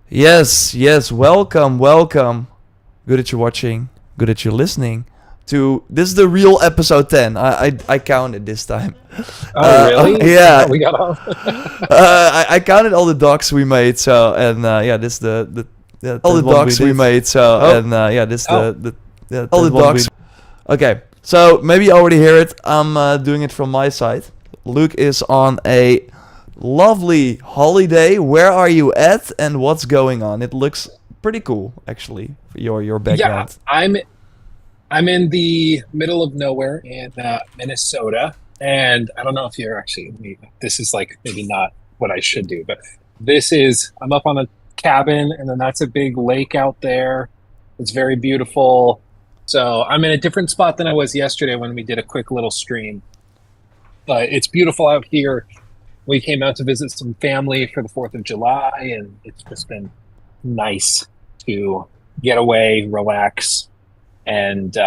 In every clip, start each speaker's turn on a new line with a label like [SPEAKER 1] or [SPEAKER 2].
[SPEAKER 1] Yes, welcome. Good that you're watching, good that you're listening to this is the real episode 10. I counted this time.
[SPEAKER 2] Oh, really? I
[SPEAKER 1] Yeah,
[SPEAKER 2] thought we got off.
[SPEAKER 1] I counted all the docs we made, so and yeah, this the yeah, all the docs we made, so
[SPEAKER 2] Oh,
[SPEAKER 1] and yeah, this
[SPEAKER 2] oh,
[SPEAKER 1] the yeah, all the docs. Okay, so maybe you already hear it. I'm doing it from my side. Luke is on a lovely holiday. Where are you at, and what's going on? It looks pretty cool, actually. Your
[SPEAKER 2] yeah.
[SPEAKER 1] background.
[SPEAKER 2] I'm in the middle of nowhere in Minnesota, and I don't know if you're actually. This is like maybe not what I should do, but I'm up on a cabin, and then that's a big lake out there. It's very beautiful. So I'm in a different spot than I was yesterday when we did a quick little stream. But it's beautiful out here. We came out to visit some family for the 4th of July, and it's just been nice to get away, relax. And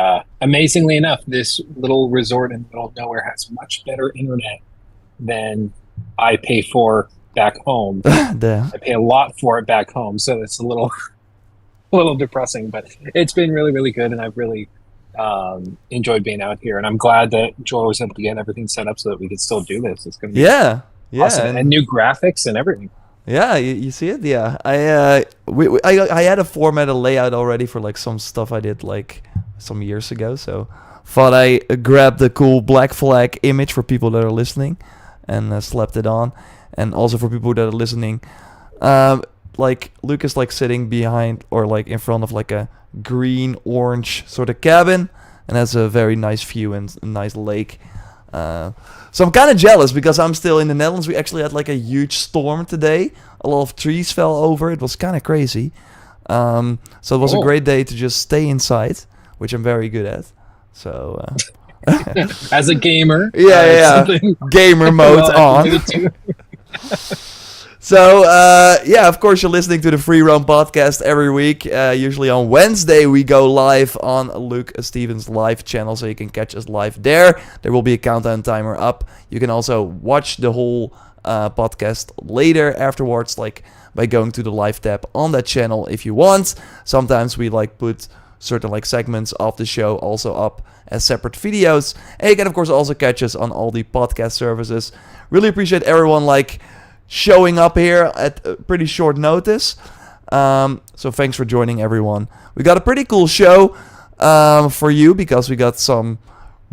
[SPEAKER 2] amazingly enough, this little resort in the middle of nowhere has much better internet than I pay for back home.
[SPEAKER 1] The
[SPEAKER 2] I pay a lot for it back home, so it's a little a little depressing, but it's been really, really good, and I've really enjoyed being out here. And I'm glad that Joel was able to get everything set up so that we could still do this. It's going to be
[SPEAKER 1] yeah,
[SPEAKER 2] awesome, and new graphics and everything.
[SPEAKER 1] yeah. You see it? Yeah. I had a formatted layout already for like some stuff I did like some years ago. So thought I grabbed the cool black flag image for people that are listening, and slapped it on. And also for people that are listening, like Luke is like sitting behind or like in front of like a green orange sort of cabin, and has a very nice view and a nice lake. So I'm kind of jealous because I'm still in the Netherlands. We actually had like a huge storm today. A lot of trees fell over. It was kind of crazy. So it was a
[SPEAKER 2] Oh,
[SPEAKER 1] great day to just stay inside, which I'm very good at. So
[SPEAKER 2] as a gamer, it's
[SPEAKER 1] yeah,
[SPEAKER 2] something
[SPEAKER 1] gamer mode
[SPEAKER 2] well, I
[SPEAKER 1] on.
[SPEAKER 2] can do too.
[SPEAKER 1] So, yeah, of course, you're listening to the Free Roam podcast every week. Usually on Wednesday, we go live on Luke Stevens' live channel, so you can catch us live there. There will be a countdown timer up. You can also watch the whole podcast later afterwards, like by going to the live tab on that channel if you want. Sometimes we like put certain like segments of the show also up as separate videos. And you can, of course, also catch us on all the podcast services. Really appreciate everyone like showing up here at pretty short notice. So thanks for joining, everyone. We got a pretty cool show for you because we got some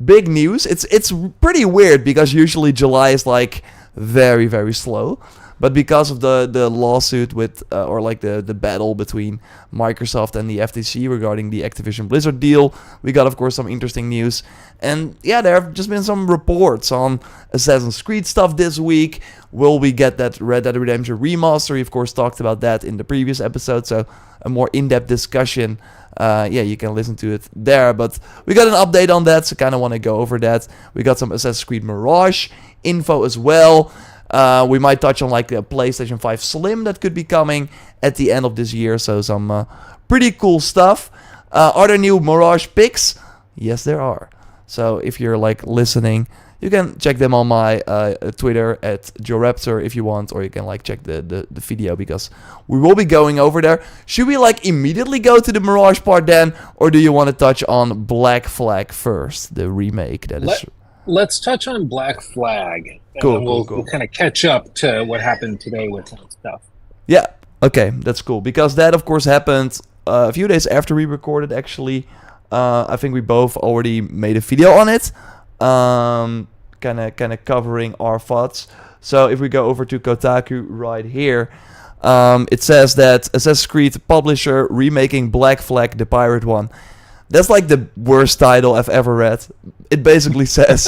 [SPEAKER 1] big news. It's pretty weird because usually July is like very, very slow. But because of the lawsuit with, or like the battle between Microsoft and the FTC regarding the Activision Blizzard deal, we got, of course, some interesting news. And yeah, there have just been some reports on Assassin's Creed stuff this week. Will we get that Red Dead Redemption remaster? We, of course, talked about that in the previous episode, so a more in-depth discussion. Yeah, you can listen to it there. But we got an update on that, so kind of want to go over that. We got some Assassin's Creed Mirage info as well. We might touch on like the PlayStation 5 Slim that could be coming at the end of this year. So some pretty cool stuff. Are there new Mirage Pics? Yes, there are. So if you're like listening, you can check them on my Twitter at JoeRaptor if you want, or you can like check the video because we will be going over there. Should we like immediately go to the Mirage part then, or do you want to touch on Black Flag first, the remake that is?
[SPEAKER 2] Let's touch on Black Flag, and
[SPEAKER 1] Cool,
[SPEAKER 2] then we'll
[SPEAKER 1] cool.
[SPEAKER 2] kind of catch up to what happened today with that stuff.
[SPEAKER 1] Yeah, okay, that's cool. Because that, of course, happened a few days after we recorded, actually. I think we both already made a video on it, kind of covering our thoughts. So if we go over to Kotaku right here, it says that Assassin's Creed publisher remaking Black Flag, the pirate one. That's like the worst title I've ever read. It basically says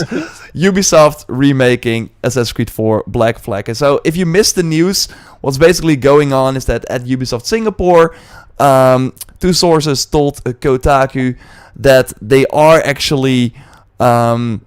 [SPEAKER 1] Ubisoft remaking Assassin's Creed 4 Black Flag. And so if you missed the news, what's basically going on is that at Ubisoft Singapore, two sources told Kotaku that they are actually in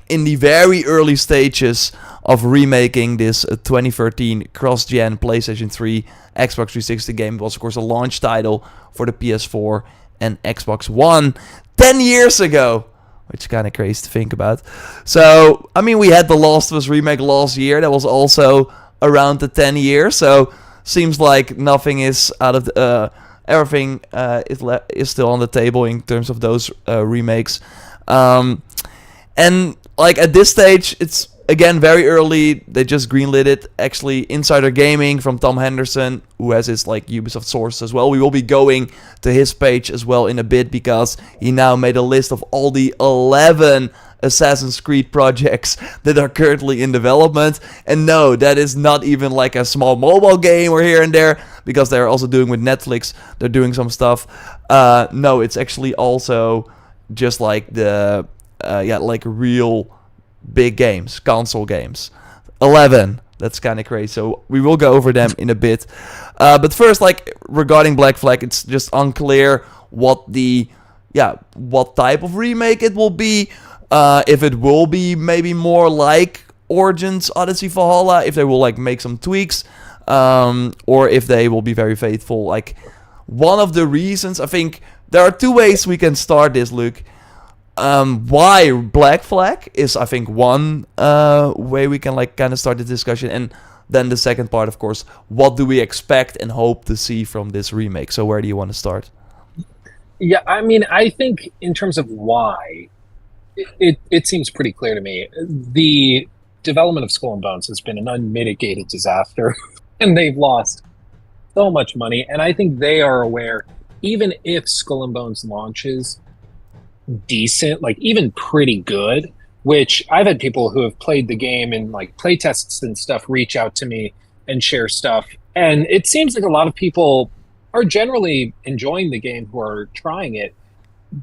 [SPEAKER 1] the very early stages of remaking this 2013 cross-gen PlayStation 3, Xbox 360 game. It was, of course, a launch title for the PS4 and Xbox One 10 years ago, which is kind of crazy to think about. So, I mean, we had the Last of Us remake last year. That was also around the 10 years. So, seems like nothing is out of the, everything is still on the table in terms of those remakes. And like at this stage, it's again very early. They just greenlit it. Actually, Insider Gaming from Tom Henderson, who has his like Ubisoft source as well. We will be going to his page as well in a bit because he now made a list of all the 11 Assassin's Creed projects that are currently in development. And no, that is not even like a small mobile game or here and there, because they're also doing with Netflix. They're doing some stuff. No, it's actually also just like the like real big games, console games. 11. That's kind of crazy. So we will go over them in a bit. But first, like regarding Black Flag, it's just unclear what type of remake it will be. If it will be maybe more like Origins Odyssey Valhalla, if they will like make some tweaks, or if they will be very faithful. Like one of the reasons, I think there are two ways we can start this, Luke. Why Black Flag is, I think, one way we can like kind of start the discussion, and then the second part, of course, what do we expect and hope to see from this remake? So where do you want to start?
[SPEAKER 2] Yeah, I mean, I think in terms of why, it seems pretty clear to me. The development of Skull and Bones has been an unmitigated disaster, and they've lost so much money. And I think they are aware, even if Skull and Bones launches decent, like even pretty good, which I've had people who have played the game and like playtests and stuff reach out to me and share stuff. And it seems like a lot of people are generally enjoying the game who are trying it.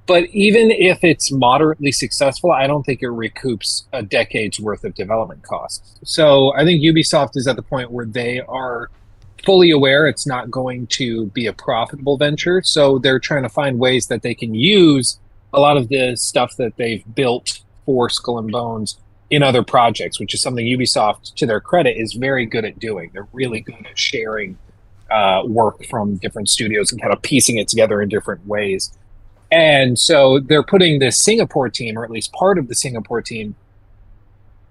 [SPEAKER 2] But even if it's moderately successful, I don't think it recoups a decade's worth of development costs. So I think Ubisoft is at the point where they are fully aware it's not going to be a profitable venture. So they're trying to find ways that they can use a lot of the stuff that they've built for Skull and Bones in other projects, which is something Ubisoft, to their credit, is very good at doing. They're really good at sharing work from different studios and kind of piecing it together in different ways. And so they're putting the Singapore team, or at least part of the Singapore team,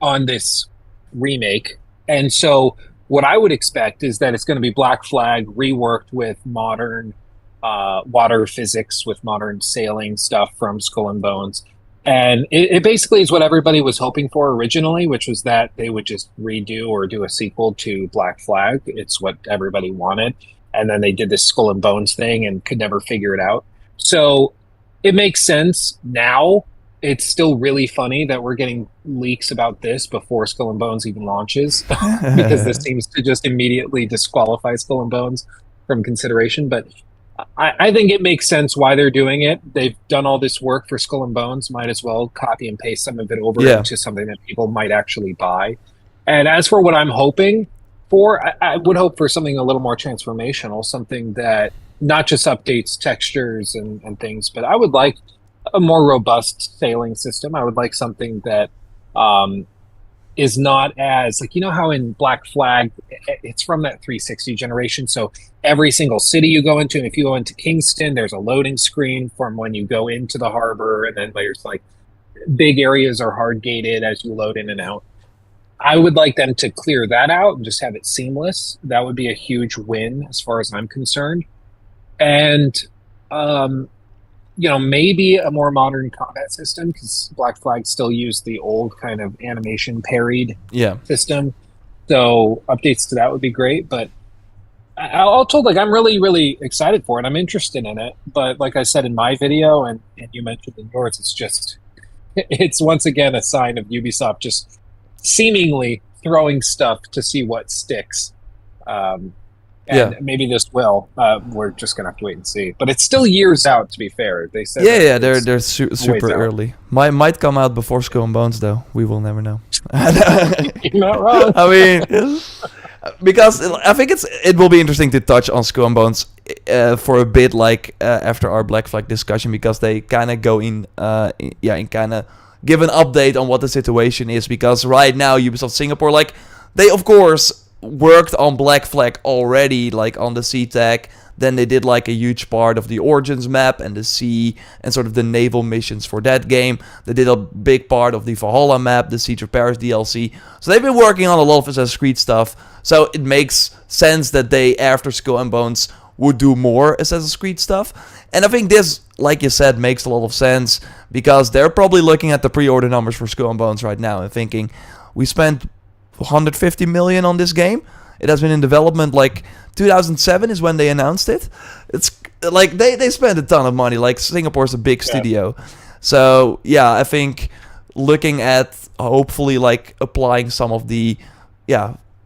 [SPEAKER 2] on this remake. And so what I would expect is that it's going to be Black Flag reworked with modern water physics, with modern sailing stuff from Skull and Bones. And it basically is what everybody was hoping for originally, which was that they would just redo or do a sequel to Black Flag. It's what everybody wanted. And then they did this Skull and Bones thing and could never figure it out. So it makes sense now. It's still really funny that we're getting leaks about this before Skull and Bones even launches, because this seems to just immediately disqualify Skull and Bones from consideration. But I think it makes sense why they're doing it. They've done all this work for Skull and Bones. Might as well copy and paste some of it over into something that people might actually buy. And as for what I'm hoping for, I would hope for something a little more transformational, something that not just updates textures and things, but I would like a more robust sailing system. I would like something that is not as, like, you know how in Black Flag, it's from that 360 generation, so every single city you go into, and if you go into Kingston, there's a loading screen from when you go into the harbor, and then there's like big areas are hard gated as you load in and out. I would like them to clear that out and just have it seamless. That would be a huge win as far as I'm concerned. And, maybe a more modern combat system, because Black Flag still used the old kind of animation parried system. So updates to that would be great. But I'll told, like, I'm really, really excited for it. I'm interested in it. But like I said in my video, and you mentioned in yours, it's once again a sign of Ubisoft just seemingly throwing stuff to see what sticks. And maybe this will. We're just gonna have to wait and see. But it's still years out, to be fair. They said
[SPEAKER 1] they're super early. Might come out before Skull and Bones, though. We will never know.
[SPEAKER 2] You're not wrong.
[SPEAKER 1] I mean, because I think it will be interesting to touch on Skull and Bones for a bit, like after our Black Flag discussion, because they kind of go in kind of give an update on what the situation is. Because right now, Ubisoft Singapore, like, they of course worked on Black Flag already, like on the CTAC. Then they did like a huge part of the Origins map and the sea and sort of the naval missions for that game. They did a big part of the Valhalla map, the Siege of Paris DLC. So they've been working on a lot of Assassin's Creed stuff. So it makes sense that they, after Skull and Bones, would do more Assassin's Creed stuff. And I think this, like you said, makes a lot of sense because they're probably looking at the pre-order numbers for Skull and Bones right now and thinking, we spent 150 million on this game. It has been in development like 2007 is when they announced it. It's like they spent a ton of money. Like Singapore's a big studio. So yeah, I think looking at hopefully like applying some of the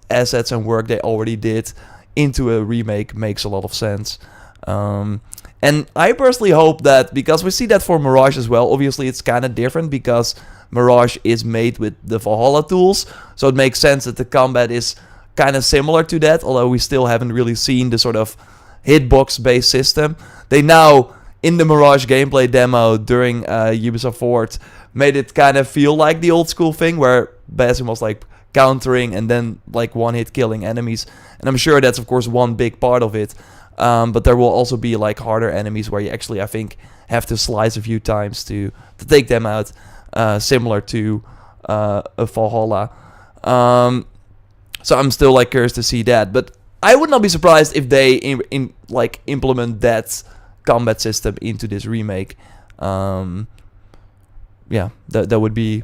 [SPEAKER 1] assets and work they already did into a remake makes a lot of sense. And I personally hope that, because we see that for Mirage as well, obviously it's kind of different because Mirage is made with the Valhalla tools, so it makes sense that the combat is kind of similar to that, although we still haven't really seen the sort of hitbox-based system. They now, in the Mirage gameplay demo during Ubisoft Forward, made it kind of feel like the old school thing, where Basim was like countering and then like one-hit killing enemies. And I'm sure that's, of course, one big part of it. But there will also be like harder enemies where you actually, I think, have to slice a few times to take them out, similar to a Valhalla. So I'm still like curious to see that. But I would not be surprised if they implement that combat system into this remake. That would be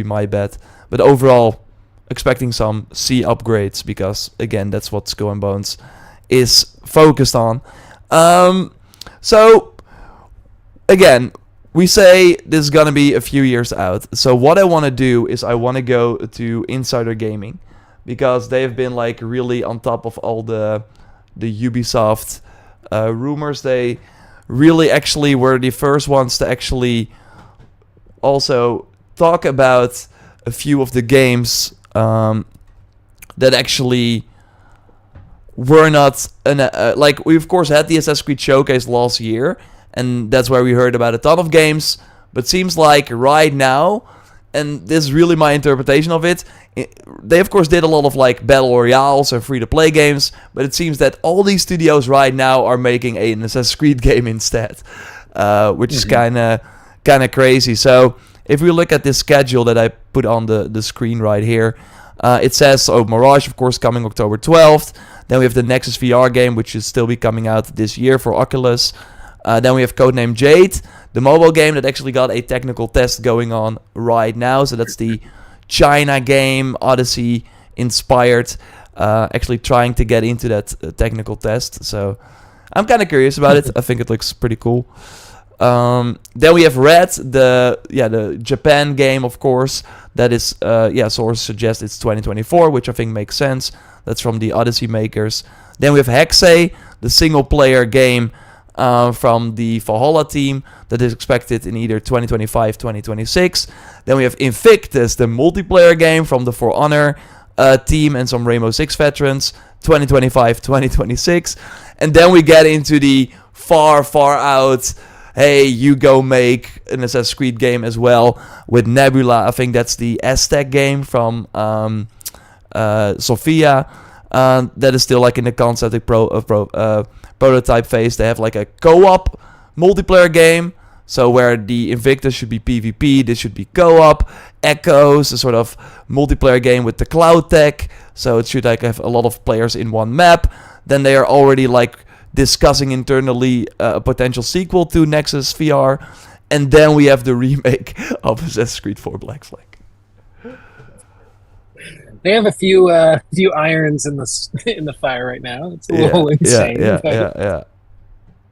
[SPEAKER 1] my bet. But overall, expecting some sea upgrades because, again, that's what Skull and Bones is focused on. So again, we say this is gonna be a few years out. So what I want to do is I want to go to Insider Gaming because they've been like really on top of all the Ubisoft rumors. They really actually were the first ones to actually also talk about a few of the games that actually were not like, we of course had the Assassin's Creed Showcase last year, and that's where we heard about a ton of games. But seems like right now, and this is really my interpretation of it, they of course did a lot of like battle royales and free-to-play games, but it seems that all these studios right now are making an Assassin's Creed game instead, which is kind of crazy. So if we look at this schedule that I put on the screen right here, it says, Mirage, of course, coming October 12th. Then we have the Nexus VR game, which should still be coming out this year for Oculus. Then we have Codename Jade, the mobile game that actually got a technical test going on right now. So that's the China game, Odyssey inspired, actually trying to get into that technical test. So I'm kind of curious about it. I think it looks pretty cool. Then we have Red, the Japan game, of course. That is, source suggests it's 2024, which I think makes sense. That's from the Odyssey makers. Then we have Hexe, the single-player game from the Valhalla team that is expected in either 2025, 2026. Then we have Invictus, the multiplayer game from the For Honor team and some Rainbow Six veterans, 2025, 2026. And then we get into the far out, hey, you go make an Assassin's Creed game as well with Nebula. I think that's the Aztec game from Sofia. That is still like in the concept prototype phase. They have like a co-op multiplayer game. So where the Invictus should be PvP, this should be co-op. Echoes, a sort of multiplayer game with the cloud tech. So it should like have a lot of players in one map. Then they are already like discussing internally a potential sequel to Nexus VR. And then we have the remake of Assassin's Creed 4 Black Flag.
[SPEAKER 2] They have a few irons in the fire right now. It's a little insane.
[SPEAKER 1] Yeah.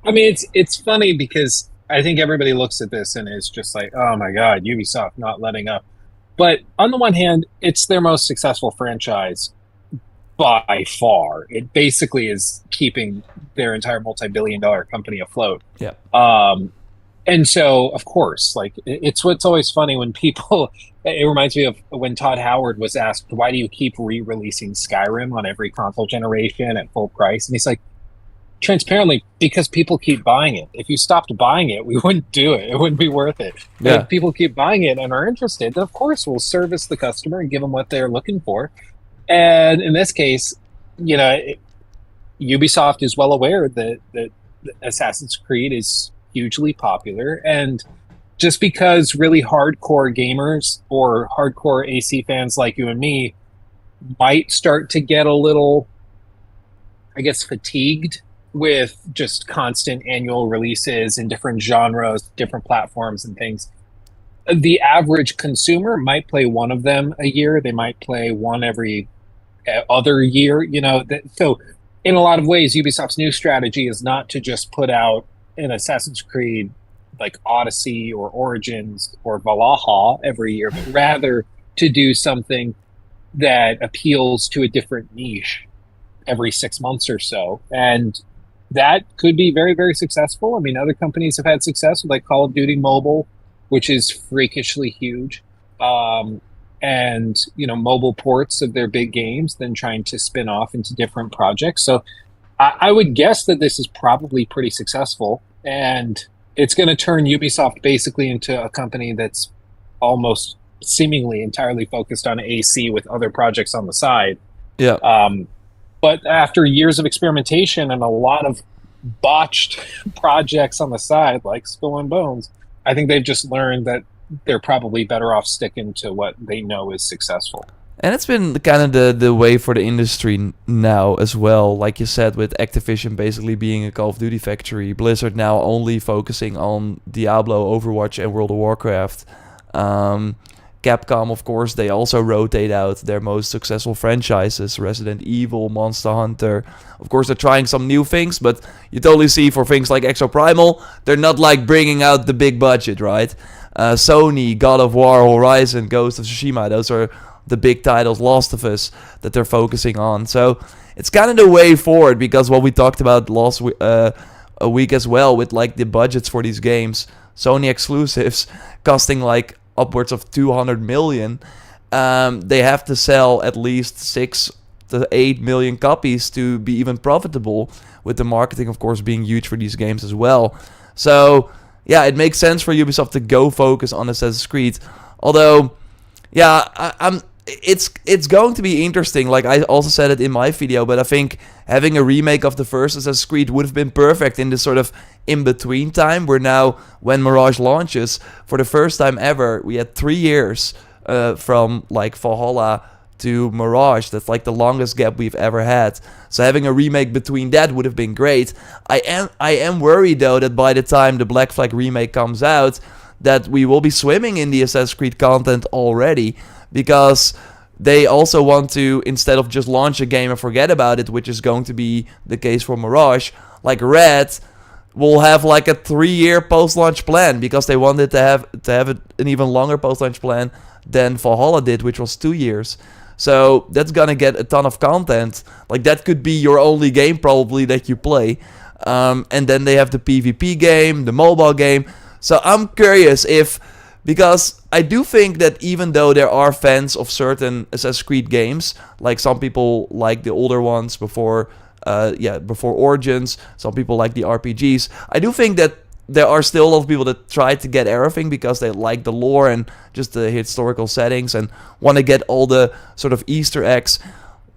[SPEAKER 2] I mean, it's funny because I think everybody looks at this and is just like, oh my God, Ubisoft not letting up. But on the one hand, it's their most successful franchise by far. It basically is keeping their entire multi-billion-dollar company afloat.
[SPEAKER 1] Yeah.
[SPEAKER 2] And so, of course, like it's what's always funny when people. It reminds me of when Todd Howard was asked, "Why do you keep re-releasing Skyrim on every console generation at full price?" And he's like, transparently, because people keep buying it. If you stopped buying it, we wouldn't do it. It wouldn't be worth it. But if people keep buying it and are interested, then of course we'll service the customer and give them what they're looking for. And in this case, Ubisoft is well aware that Assassin's Creed is hugely popular, and just because really hardcore gamers or hardcore AC fans like you and me might start to get a little, I guess, fatigued with just constant annual releases in different genres, different platforms, and things. The average consumer might play one of them a year. They might play one every other year. So in a lot of ways, Ubisoft's new strategy is not to just put out an Assassin's Creed like Odyssey or Origins or Valhalla every year, but rather to do something that appeals to a different niche every 6 months or so. And that could be very, very successful. I mean, other companies have had success with like Call of Duty Mobile, which is freakishly huge. And, mobile ports of their big games, then trying to spin off into different projects. So I would guess that this is probably pretty successful. And it's going to turn Ubisoft basically into a company that's almost seemingly entirely focused on AC with other projects on the side.
[SPEAKER 1] Yeah.
[SPEAKER 2] But after years of experimentation and a lot of botched projects on the side, like Skull and Bones, I think they've just learned that they're probably better off sticking to what they know is successful.
[SPEAKER 1] And it's been kind of the way for the industry now as well. Like you said, with Activision basically being a Call of Duty factory, Blizzard now only focusing on Diablo, Overwatch, and World of Warcraft. Capcom, of course, they also rotate out their most successful franchises, Resident Evil, Monster Hunter. Of course, they're trying some new things, but you totally see for things like Exoprimal, they're not like bringing out the big budget, right? Sony, God of War, Horizon, Ghost of Tsushima, those are the big titles, Last of Us, that they're focusing on. So it's kind of the way forward, because what we talked about a week as well, with like the budgets for these games, Sony exclusives costing like upwards of 200 million, they have to sell at least 6 to 8 million copies to be even profitable, with the marketing of course being huge for these games as well. So yeah, it makes sense for Ubisoft to go focus on Assassin's Creed. Although, yeah, it's going to be interesting. Like I also said it in my video, but I think having a remake of the first Assassin's Creed would have been perfect in this sort of in-between time, where now, when Mirage launches, for the first time ever, we had 3 years from like Valhalla to Mirage. That's like the longest gap we've ever had. So having a remake between that would have been great. I am worried though that by the time the Black Flag remake comes out, that we will be swimming in the Assassin's Creed content already, because they also want to, instead of just launch a game and forget about it, which is going to be the case for Mirage, like Red will have like a 3-year post-launch plan, because they wanted to have an even longer post-launch plan than Valhalla did, which was 2 years. So that's gonna get a ton of content. Like that could be your only game probably that you play. And then they have the PvP game, the mobile game. So I'm curious because I do think that even though there are fans of certain Assassin's Creed games, like some people like the older ones before Origins, some people like the RPGs, I do think that there are still a lot of people that try to get everything because they like the lore and just the historical settings and want to get all the sort of Easter eggs.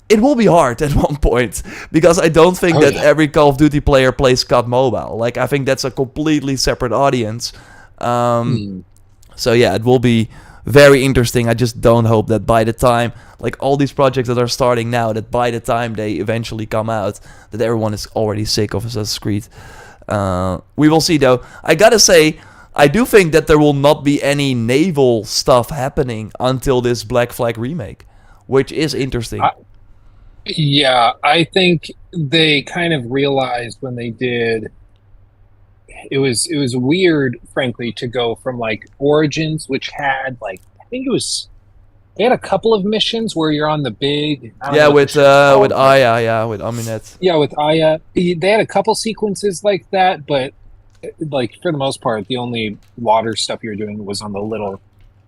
[SPEAKER 1] It will be hard at one point, because I don't think every Call of Duty player plays COD Mobile. Like, I think that's a completely separate audience. So yeah, it will be very interesting. I just don't hope that by the time, like all these projects that are starting now, that by the time they eventually come out, that everyone is already sick of Assassin's Creed. We will see though. I gotta say, I do think that there will not be any naval stuff happening until this Black Flag remake, which is interesting.
[SPEAKER 2] Yeah, I think they kind of realized when they did. It was weird, frankly, to go from like Origins, which had like they had a couple of missions where you're on the big
[SPEAKER 1] with Aya, with Aminet.
[SPEAKER 2] Yeah, with Aya, they had a couple sequences like that, but like for the most part, the only water stuff you're doing was on the little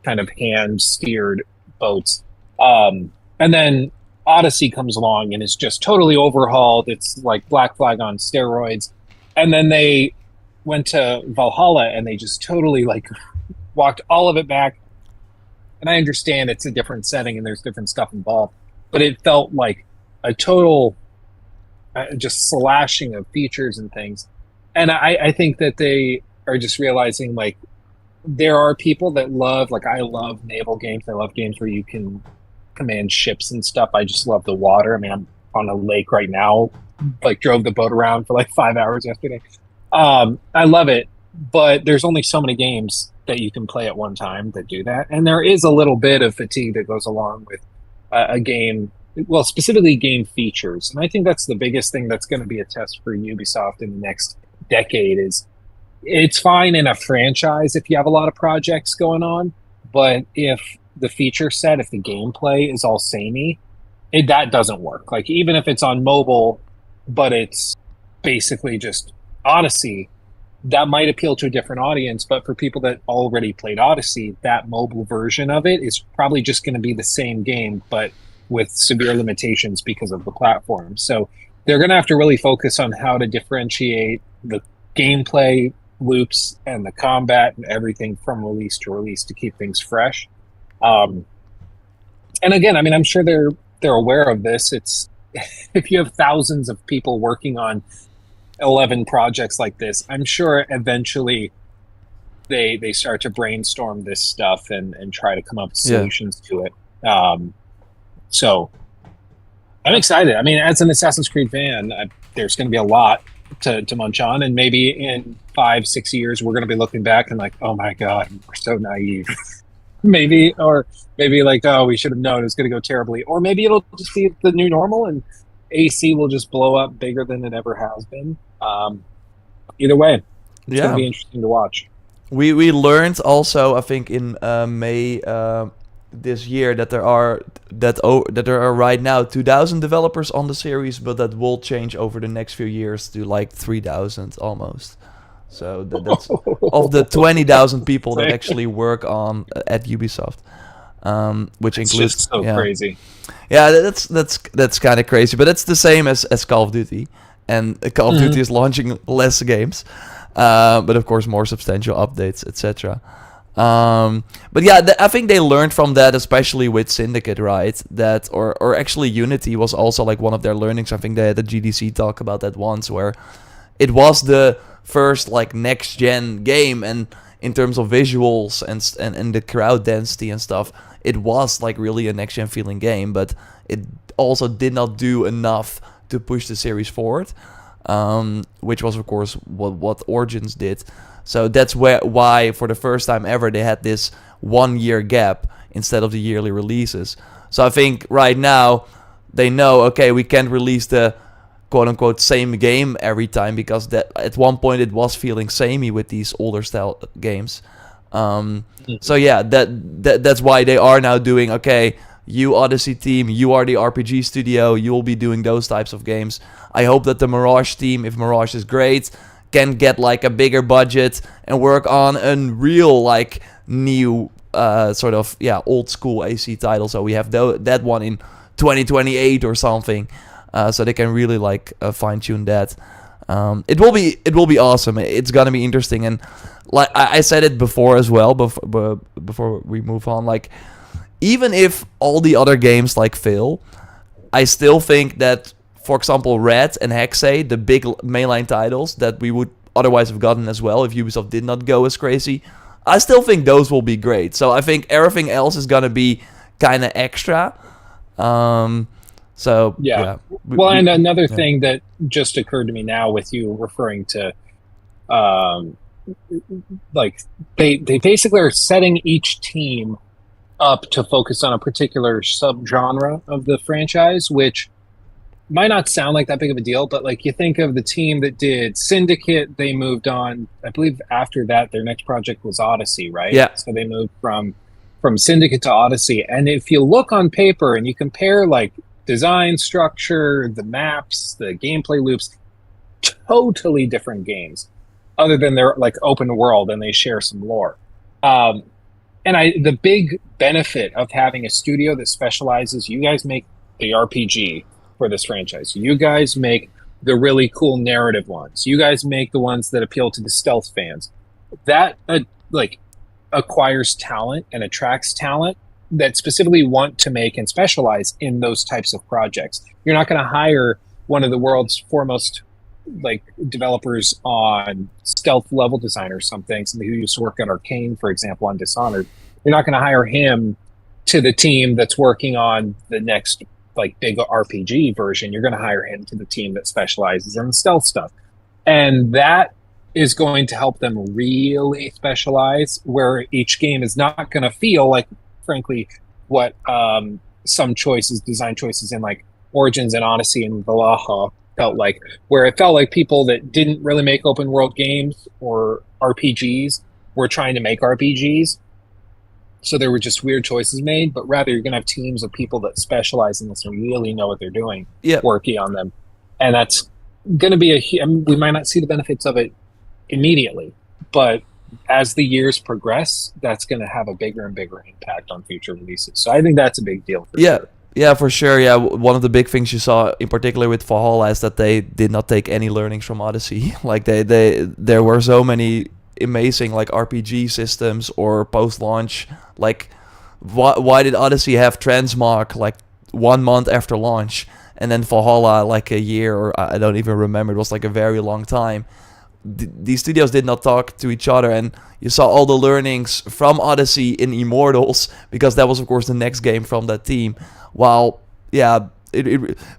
[SPEAKER 2] kind of hand steered boats. And then Odyssey comes along and it's just totally overhauled. It's like Black Flag on steroids, and then they went to Valhalla and they just totally like walked all of it back. And I understand it's a different setting and there's different stuff involved, but it felt like a total just slashing of features and things. And I think that they are just realizing like there are people that love, like I love naval games. I love games where you can command ships and stuff. I just love the water. I mean, I'm on a lake right now, like drove the boat around for like 5 hours yesterday. I love it, but there's only so many games that you can play at one time that do that. And there is a little bit of fatigue that goes along with a game, well, specifically game features. And I think that's the biggest thing that's going to be a test for Ubisoft in the next decade is it's fine in a franchise if you have a lot of projects going on, but if the feature set, if the gameplay is all samey, that doesn't work. Like even if it's on mobile, but it's basically just Odyssey, that might appeal to a different audience. But for people that already played Odyssey, that mobile version of it is probably just going to be the same game, but with severe limitations because of the platform. So they're going to have to really focus on how to differentiate the gameplay loops and the combat and everything from release to release to keep things fresh. And again, I mean, I'm sure they're aware of this. It's if you have thousands of people working on 11 projects like this, I'm sure eventually they start to brainstorm this stuff and try to come up with solutions to it. So I'm excited. I mean, as an Assassin's Creed fan, there's going to be a lot to munch on, and maybe in 5-6 years we're going to be looking back and like, oh my god, we're so naive. maybe like, oh, we should have known it was going to go terribly, or maybe it'll just be the new normal and AC will just blow up bigger than it ever has been. Either way, it's going to be interesting to watch.
[SPEAKER 1] We learned also, I think in May this year, that there are right now 2,000 developers on the series, but that will change over the next few years to like 3,000 almost. So that's of the 20,000 people that actually work on at Ubisoft, which
[SPEAKER 2] it's
[SPEAKER 1] includes
[SPEAKER 2] just so crazy.
[SPEAKER 1] Yeah, that's kind of crazy, but it's the same as Call of Duty, and Call of Duty is launching less games, but of course more substantial updates, etc. But yeah, I think they learned from that, especially with Syndicate, right? That or actually Unity was also like one of their learnings. I think they had a GDC talk about that once, where it was the first like next gen game, and in terms of visuals and the crowd density and stuff, it was like really a next gen feeling game, but it also did not do enough to push the series forward, which was of course what Origins did. So that's why for the first time ever they had this 1 year gap instead of the yearly releases. So I think right now they know, okay, we can't release the quote-unquote same game every time, because that at one point it was feeling samey with these older style games. So yeah, that's why they are now doing, okay, you Odyssey team, you are the RPG studio, you will be doing those types of games. I hope that the Mirage team, if Mirage is great, can get like a bigger budget and work on a real like new sort of old school AC title. So we have that one in 2028 or something. So they can really like fine tune that. It will be awesome. It's gonna be interesting, and like I said it before as well. Before we move on, like even if all the other games like fail, I still think that, for example, Red and Hexe, the big mainline titles that we would otherwise have gotten as well if Ubisoft did not go as crazy, I still think those will be great. So I think everything else is gonna be kind of extra. So yeah.
[SPEAKER 2] Well, and another thing that just occurred to me now with you referring to, like they basically are setting each team up to focus on a particular subgenre of the franchise, which might not sound like that big of a deal, but like you think of the team that did Syndicate, they moved on. I believe after that, their next project was Odyssey, right?
[SPEAKER 1] Yeah.
[SPEAKER 2] So they moved from Syndicate to Odyssey, and if you look on paper and you compare like design structure, the maps, the gameplay loops, totally different games, other than they're like open world and they share some lore. And the big benefit of having a studio that specializes, you guys make the RPG for this franchise. You guys make the really cool narrative ones. You guys make the ones that appeal to the stealth fans. That like acquires talent and attracts talent that specifically want to make and specialize in those types of projects. You're not going to hire one of the world's foremost like developers on stealth level design or something, somebody who used to work at Arcane, for example, on Dishonored. You're not going to hire him to the team that's working on the next like big RPG version. You're going to hire him to the team that specializes in stealth stuff. And that is going to help them really specialize, where each game is not going to feel like, frankly, what some choices, design choices in like Origins and Odyssey and Valhalla felt like, where it felt like people that didn't really make open world games or RPGs were trying to make RPGs. So there were just weird choices made, but rather you're going to have teams of people that specialize in this and really know what they're doing, working on them. And that's going to be we might not see the benefits of it immediately, but as the years progress, that's going to have a bigger and bigger impact on future releases. So I think that's a big deal. Sure.
[SPEAKER 1] Yeah, for sure. Yeah, one of the big things you saw, in particular with Valhalla, is that they did not take any learnings from Odyssey. Like there were so many amazing like RPG systems or post-launch. Like, why did Odyssey have transmog like 1 month after launch, and then Valhalla like a year, or I don't even remember. It was like a very long time. These studios did not talk to each other, and you saw all the learnings from Odyssey in Immortals, because that was of course the next game from that team. While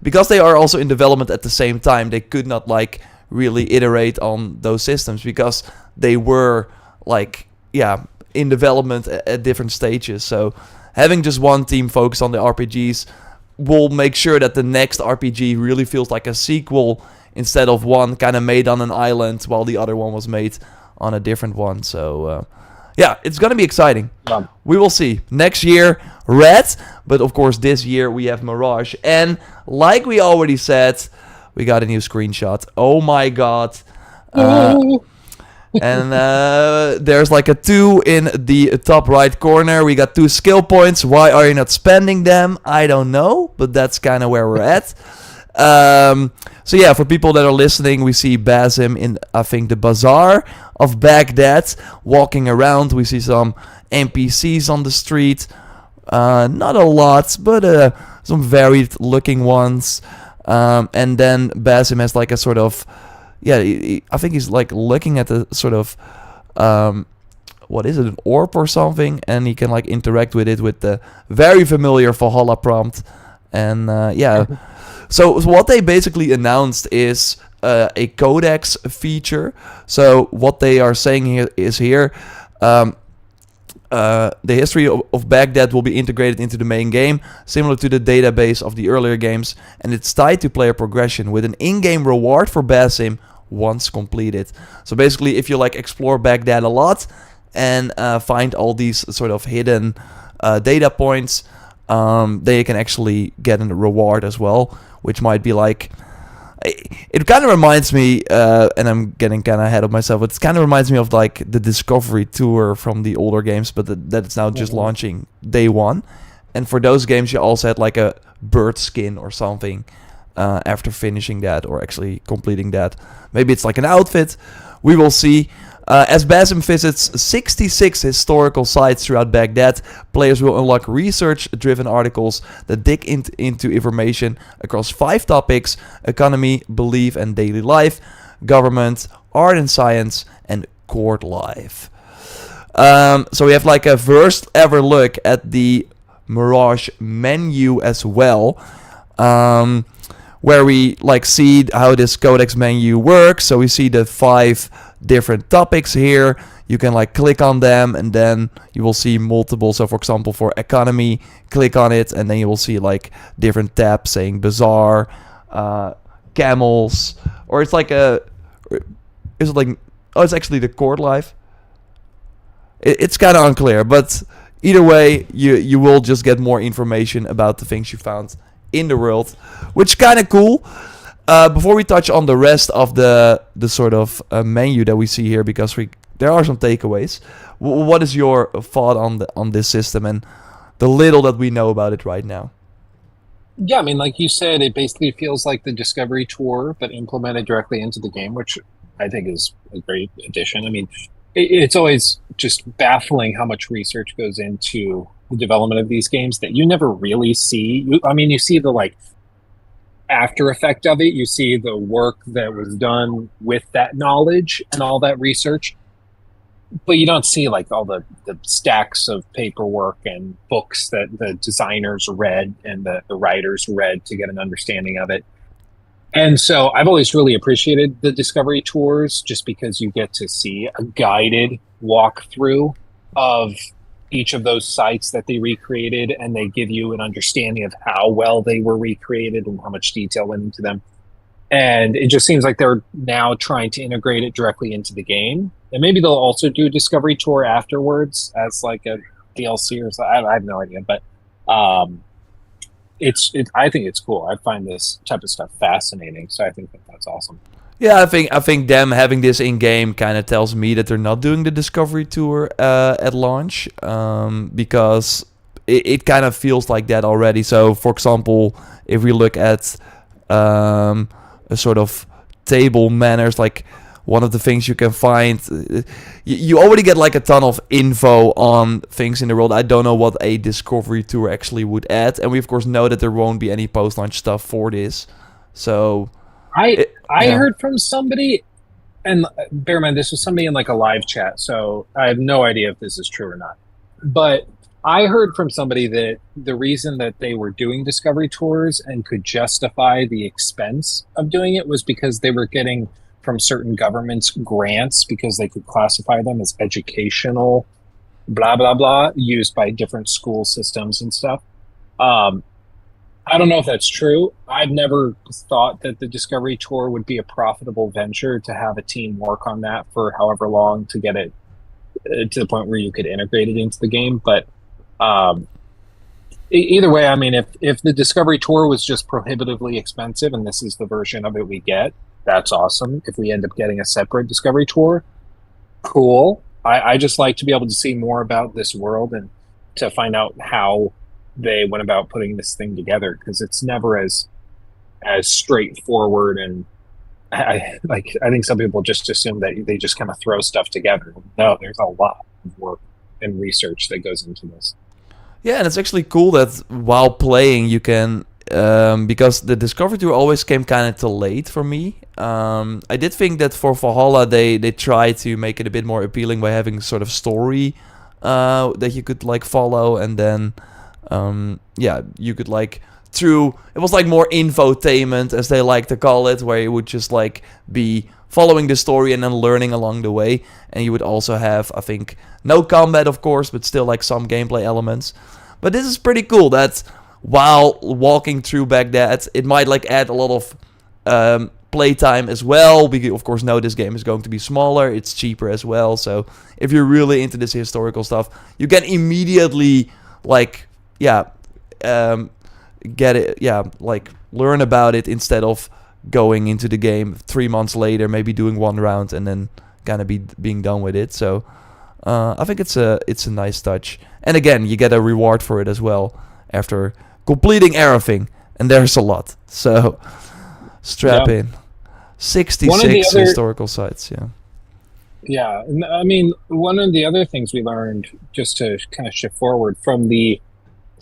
[SPEAKER 1] because they are also in development at the same time, they could not like really iterate on those systems because they were like in development at different stages. So having just one team focused on the RPGs will make sure that the next RPG really feels like a sequel, instead of one kind of made on an island while the other one was made on a different one. So it's going to be exciting. We will see. Next year, Red, but of course this year we have Mirage. And like we already said, we got a new screenshot. Oh my god. And there's like a 2 in the top right corner. We got 2 skill points. Why are you not spending them? I don't know, but that's kind of where we're at. So yeah, for people that are listening, we see Basim in, I think, the bazaar of Baghdad, walking around. We see some NPCs on the street. Not a lot, but some varied looking ones. And then Basim has like a sort of, I think he's like looking at a sort of, what is it, an orb or something, and he can like interact with it with the very familiar Valhalla prompt. And so what they basically announced is a codex feature. So what they are saying here is the history of Baghdad will be integrated into the main game, similar to the database of the earlier games, and it's tied to player progression with an in-game reward for Basim once completed. So basically, if you like explore Baghdad a lot and find all these sort of hidden data points, they can actually get a reward as well, which might be like, it kind of reminds me, and I'm getting kind of ahead of myself, it kind of reminds me of like the Discovery Tour from the older games, but that it's now just launching day one. And for those games, you also had like a bird skin or something after finishing that, or actually completing that. Maybe it's like an outfit. We will see. As Basim visits 66 historical sites throughout Baghdad, players will unlock research-driven articles that dig into information across 5 topics: economy, belief and daily life, government, art and science, and court life. So we have like a first ever look at the Mirage menu as well, where we like see how this codex menu works. So we see the 5 different topics here. You can like click on them, and then you will see multiple. So for example, for economy, click on it, and then you will see like different tabs saying bazaar, camels, or it's like is it like, oh, it's actually the court life. It's kind of unclear, but either way, you will just get more information about the things you found in the world, which is kind of cool. Before we touch on the rest of the sort of menu that we see here, because there are some takeaways. What is your thought on this system and the little that we know about it right now?
[SPEAKER 2] Yeah, I mean, like you said, it basically feels like the Discovery Tour, but implemented directly into the game, which I think is a great addition. I mean, it's always just baffling how much research goes into the development of these games that you never really see. You see the like after effect of it. You see the work that was done with that knowledge and all that research, but you don't see like all the stacks of paperwork and books that the designers read and the writers read to get an understanding of it. And so I've always really appreciated the discovery tours just because you get to see a guided walkthrough of each of those sites that they recreated, and they give you an understanding of how well they were recreated and how much detail went into them. And it just seems like they're now trying to integrate it directly into the game. And maybe they'll also do a discovery tour afterwards as like a DLC or something. I have no idea, but I think it's cool. I find this type of stuff fascinating, so I think that's awesome.
[SPEAKER 1] Yeah, I think them having this in game kind of tells me that they're not doing the discovery tour at launch, because it kind of feels like that already. So, for example, if we look at a sort of table manners, like one of the things you can find, you already get like a ton of info on things in the world. I don't know what a discovery tour actually would add, and we of course know that there won't be any post-launch stuff for this. So
[SPEAKER 2] I heard from somebody, and bear in mind this was somebody in like a live chat, so I have no idea if this is true or not. But I heard from somebody that the reason that they were doing discovery tours and could justify the expense of doing it was because they were getting from certain governments grants because they could classify them as educational, blah, blah, blah, used by different school systems and stuff. I don't know if that's true. I've never thought that the Discovery Tour would be a profitable venture to have a team work on that for however long to get it to the point where you could integrate it into the game. But either way, I mean, if the Discovery Tour was just prohibitively expensive and this is the version of it we get, that's awesome. If we end up getting a separate Discovery Tour, cool. I just like to be able to see more about this world and to find out how they went about putting this thing together, because it's never as straightforward. And I think some people just assume that they just kind of throw stuff together. No, there's a lot of work and research that goes into this.
[SPEAKER 1] Yeah, and it's actually cool that while playing you can, because the Discovery Tour always came kind of too late for me. I did think that for Valhalla they tried to make it a bit more appealing by having sort of story that you could like follow, and then you could like through, it was like more infotainment as they like to call it, where you would just like be following the story and then learning along the way. And you would also have, I think, no combat of course, but still like some gameplay elements. But this is pretty cool that while walking through Baghdad, it might like add a lot of playtime as well. We of course know this game is going to be smaller, it's cheaper as well. So if you're really into this historical stuff, you can immediately like get it, like learn about it instead of going into the game 3 months later, maybe doing one round and then kind of being done with it. So I think it's a nice touch, and again you get a reward for it as well after completing everything, and there's a lot, so strap in. 66 historical sites.
[SPEAKER 2] Yeah, I mean, one of the other things we learned, just to kind of shift forward from the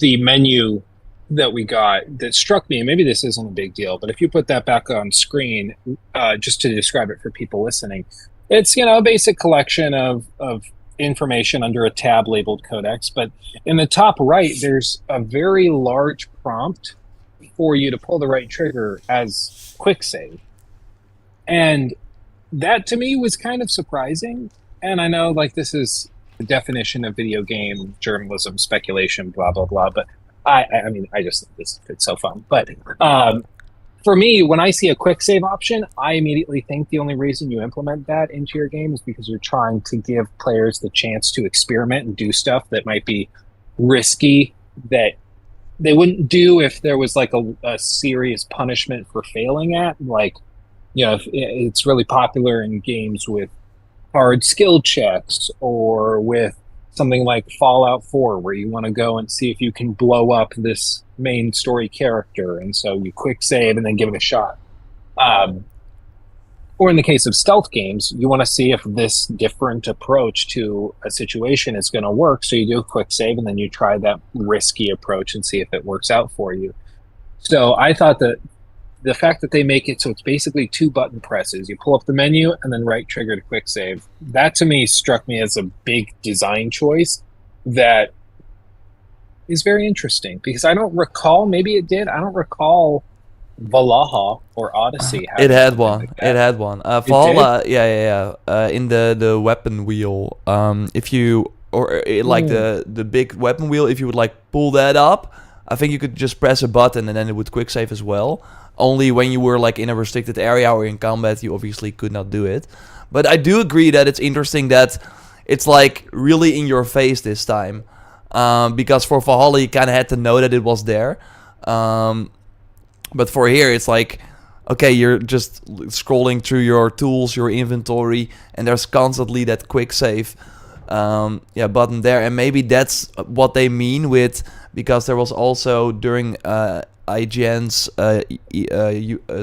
[SPEAKER 2] menu that we got, that struck me, and maybe this isn't a big deal, but if you put that back on screen, just to describe it for people listening, it's, a basic collection of information under a tab labeled codex, but in the top right, there's a very large prompt for you to pull the right trigger as quick save. And that to me was kind of surprising. And I know like this is the definition of video game journalism, speculation, blah, blah, blah. But I mean, I just think it's so fun. But for me, when I see a quick save option, I immediately think the only reason you implement that into your game is because you're trying to give players the chance to experiment and do stuff that might be risky, that they wouldn't do if there was like a serious punishment for failing at. Like, it's really popular in games with hard skill checks, or with something like Fallout 4, where you want to go and see if you can blow up this main story character, and so you quick save and then give it a shot. Or in the case of stealth games, you want to see if this different approach to a situation is going to work, so you do a quick save and then you try that risky approach and see if it works out for you. So I thought that the fact that they make it so it's basically 2 button presses. You pull up the menu and then right trigger to quick save. That to me struck me as a big design choice that is very interesting because I don't recall, maybe it did, I don't recall Valhalla or Odyssey.
[SPEAKER 1] It had one. It had one. Valhalla, yeah. In the weapon wheel, if you like the big weapon wheel, if you would like pull that up, I think you could just press a button and then it would quick save as well. Only when you were like in a restricted area or in combat, you obviously could not do it. But I do agree that it's interesting that it's like really in your face this time, because for Valhalla you kind of had to know that it was there. But for here, it's like, okay, you're just scrolling through your tools, your inventory, and there's constantly that quick save button there. And maybe that's what they mean with, because there was also during IGN's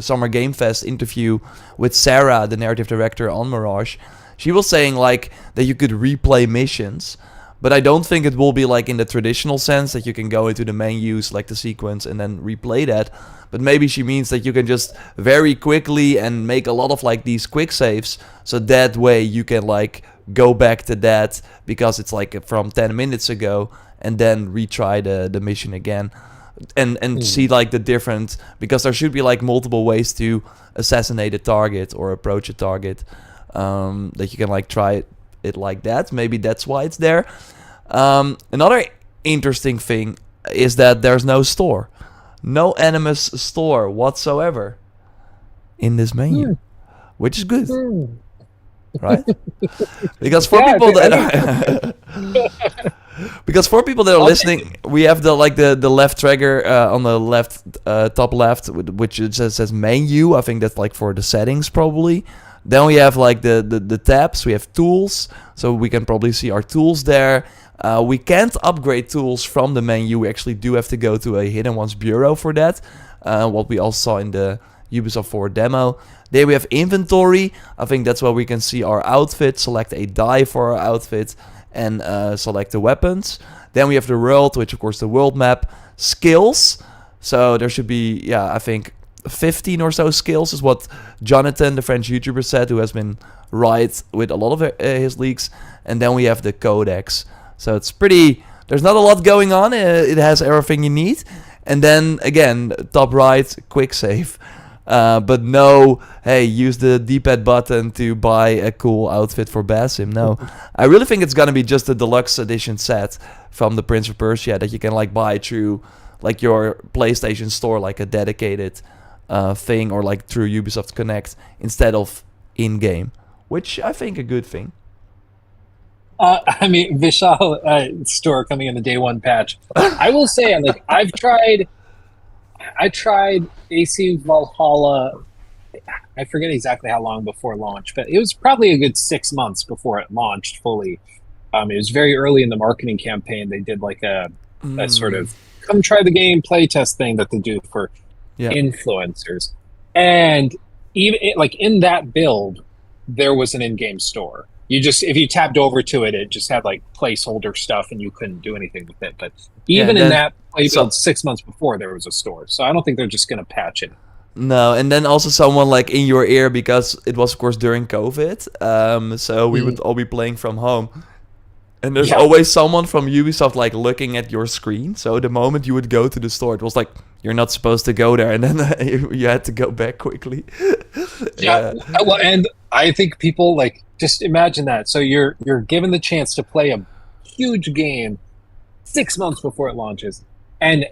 [SPEAKER 1] Summer Game Fest interview with Sarah, the narrative director on Mirage. She was saying like that you could replay missions. But I don't think it will be like in the traditional sense that you can go into the menus, like the sequence, and then replay that. But maybe she means that you can just very quickly and make a lot of like these quick saves. So that way you can like go back to that because it's like from 10 minutes ago and then retry the mission again. And see like the different, because there should be like multiple ways to assassinate a target or approach a target, that you can like try it like that. Maybe that's why it's there. Another interesting thing is that there's no store, no Animus store whatsoever in this menu, which is good, right? Because for people that are listening, we have the left trigger on the left top left, which it says menu. I think that's like for the settings probably. Then we have like the tabs. We have tools, so we can probably see our tools there. We can't upgrade tools from the menu. We actually do have to go to a Hidden Ones bureau for that. What we also saw in the Ubisoft 4 demo. There we have inventory. I think that's where we can see our outfit, select a die for our outfit, and select the weapons. Then we have the world, which of course the world map. Skills. So there should be, I think 15 or so skills is what Jonathan, the French YouTuber, said, who has been right with a lot of his leaks. And then we have the codex. So it's pretty, there's not a lot going on. It has everything you need. And then again, top right, quick save. But no, hey, use the D-pad button to buy a cool outfit for Basim. No, I really think it's gonna be just a deluxe edition set from the Prince of Persia that you can like buy through like your PlayStation store, like a dedicated thing, or like through Ubisoft Connect instead of in-game, which I think a good thing.
[SPEAKER 2] I mean, Vishal store coming in the day one patch. I will say, like, I tried AC Valhalla. I forget exactly how long before launch, but it was probably a good 6 months before it launched fully. It was very early in the marketing campaign. They did like a sort of come try the game playtest thing that they do for influencers, and even like in that build, there was an in-game store. You just, if you tapped over to it, it just had like placeholder stuff, and you couldn't do anything with it. But even in that play build 6 months before, there was a store. So I don't think they're just going to patch it.
[SPEAKER 1] No, and then also someone like in your ear, because it was of course during COVID, so we would all be playing from home. And there's always someone from Ubisoft like looking at your screen. So the moment you would go to the store, it was like, you're not supposed to go there. And then you had to go back quickly.
[SPEAKER 2] Well, and I think people like, just imagine that. So you're given the chance to play a huge game 6 months before it launches. And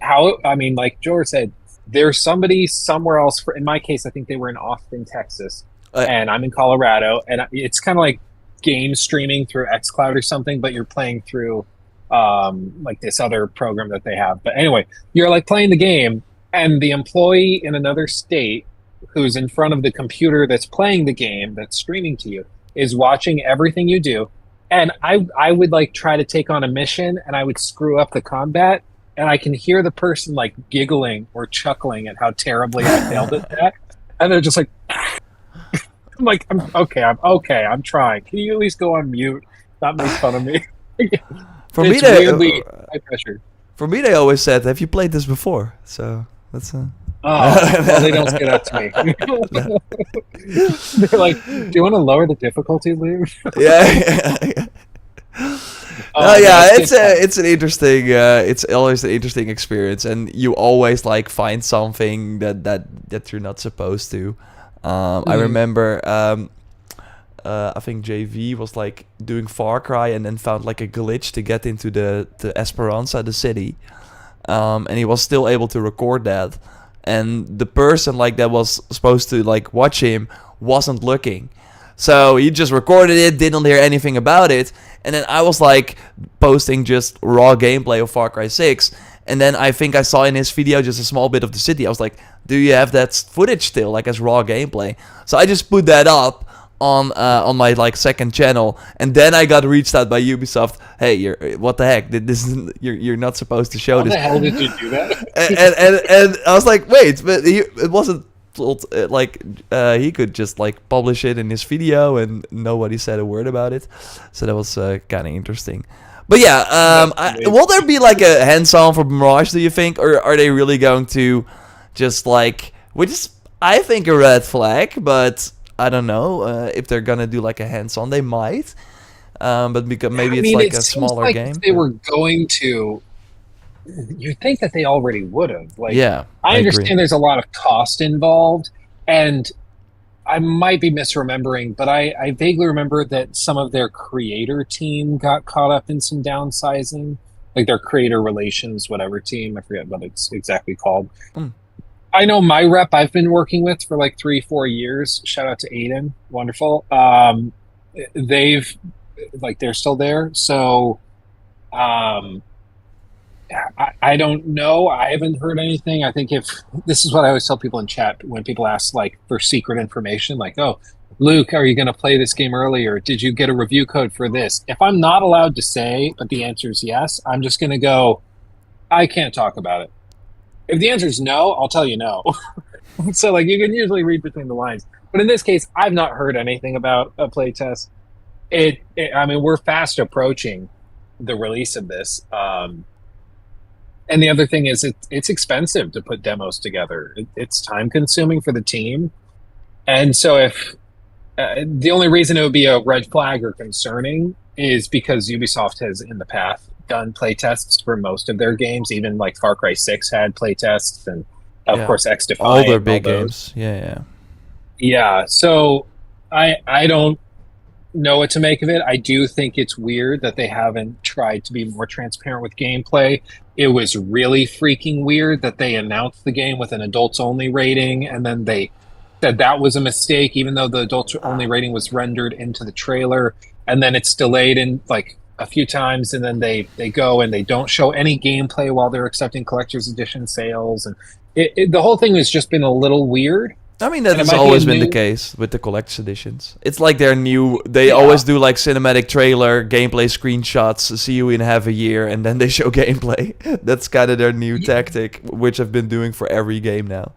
[SPEAKER 2] like George said, there's somebody somewhere else. In my case, I think they were in Austin, Texas. And I'm in Colorado. And it's kind of like game streaming through xCloud or something, but you're playing through like this other program that they have. But anyway, you're like playing the game, and the employee in another state who's in front of the computer that's playing the game, that's streaming to you, is watching everything you do. And I would like try to take on a mission, and I would screw up the combat, and I can hear the person like giggling or chuckling at how terribly I failed at that. And they're just like, I'm like, I'm trying. Can you at least go on mute? Not make fun of me.
[SPEAKER 1] For me, they always said, "Have you played this before?" So that's
[SPEAKER 2] Oh, well, they don't say that to me. They're like, "Do you want to lower the difficulty, Lou?"
[SPEAKER 1] Yeah. No,
[SPEAKER 2] Oh no,
[SPEAKER 1] yeah,
[SPEAKER 2] it's
[SPEAKER 1] it's
[SPEAKER 2] good fun.
[SPEAKER 1] it's an interesting it's always an interesting experience, and you always like find something that you're not supposed to. I
[SPEAKER 2] Mhm.
[SPEAKER 1] remember I think JV was like doing Far Cry and then found like a glitch to get into the Esperanza, the city, and he was still able to record that, and the person like that was supposed to like watch him wasn't looking, so he just recorded it, didn't hear anything about it, and then I was like posting just raw gameplay of Far Cry 6, and then I think I saw in his video just a small bit of the city. I was like, do you have that footage still, like as raw gameplay? So I just put that up on my like second channel, and then I got reached out by Ubisoft. Hey, what the heck? This is you're not supposed to show
[SPEAKER 2] How
[SPEAKER 1] this.
[SPEAKER 2] the hell did you do that?
[SPEAKER 1] And I was like, wait, but it wasn't like he could just like publish it in his video, and nobody said a word about it. So that was kind of interesting. But yeah,
[SPEAKER 2] That's amazing.
[SPEAKER 1] will there be like a hands-on for Mirage? Do you think, or are they really going to just like, which is I think a red flag, but I don't know if they're gonna do like a hands-on. They might, but because maybe
[SPEAKER 2] I
[SPEAKER 1] it's
[SPEAKER 2] mean,
[SPEAKER 1] like
[SPEAKER 2] it
[SPEAKER 1] a
[SPEAKER 2] seems
[SPEAKER 1] smaller
[SPEAKER 2] like if
[SPEAKER 1] game.
[SPEAKER 2] they were going to, you'd think that they already would have. Like,
[SPEAKER 1] Yeah,
[SPEAKER 2] I
[SPEAKER 1] I agree.
[SPEAKER 2] understand there's a lot of cost involved, and I might be misremembering, but I vaguely remember that some of their creator team got caught up in some downsizing, like their creator relations, whatever team. I forget what it's exactly called.
[SPEAKER 1] Mm.
[SPEAKER 2] I know my rep I've been working with for like 3, 4 years. Shout out to Aiden, wonderful. They've like they're still there, so um, I don't know. I haven't heard anything. I think if this is what I always tell people in chat when people ask like for secret information, like, "Oh, Luke, are you going to play this game early, or did you get a review code for this?" If I'm not allowed to say, but the answer is yes, I'm just going to go. I can't talk about it. If the answer is no, I'll tell you no. So like you can usually read between the lines. But in this case, I've not heard anything about a playtest. I mean, we're fast approaching the release of this. And the other thing is, it's expensive to put demos together. It's time consuming for the team. And so, if the only reason it would be a red flag or concerning is because Ubisoft has in the past done playtests for most of their games, even like Far Cry 6 had playtests, and of
[SPEAKER 1] Yeah,
[SPEAKER 2] course, X
[SPEAKER 1] all their
[SPEAKER 2] Defiant and all
[SPEAKER 1] big
[SPEAKER 2] those.
[SPEAKER 1] games. Yeah, yeah.
[SPEAKER 2] Yeah, so I don't know what to make of it. I do think it's weird that they haven't tried to be more transparent with gameplay. It was really freaking weird that they announced the game with an adults only rating, and then they said that was a mistake, even though the adults only rating was rendered into the trailer, and then it's delayed in like a few times, and then they go and they don't show any gameplay while they're accepting collector's edition sales, and the whole thing has just been a little weird,
[SPEAKER 1] I mean, that
[SPEAKER 2] and it
[SPEAKER 1] has
[SPEAKER 2] might be a
[SPEAKER 1] always been the
[SPEAKER 2] new,
[SPEAKER 1] case with the collector's editions. It's like their new. They
[SPEAKER 2] yeah.
[SPEAKER 1] always do like cinematic trailer, gameplay screenshots, see you in half a year, and then they show gameplay. That's kind of their new tactic, which I've been doing for every game now.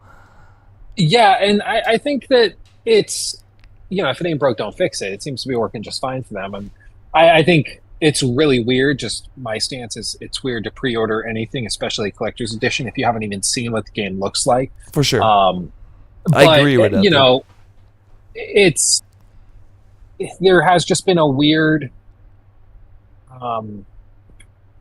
[SPEAKER 2] Yeah, and I think that it's, if it ain't broke, don't fix it. It seems to be working just fine for them. And I think it's really weird. Just my stance is it's weird to pre-order anything, especially collector's edition, if you haven't even seen what the game looks like.
[SPEAKER 1] For sure.
[SPEAKER 2] Um,
[SPEAKER 1] I
[SPEAKER 2] but
[SPEAKER 1] agree with that, though.
[SPEAKER 2] it's there has just been a weird, um,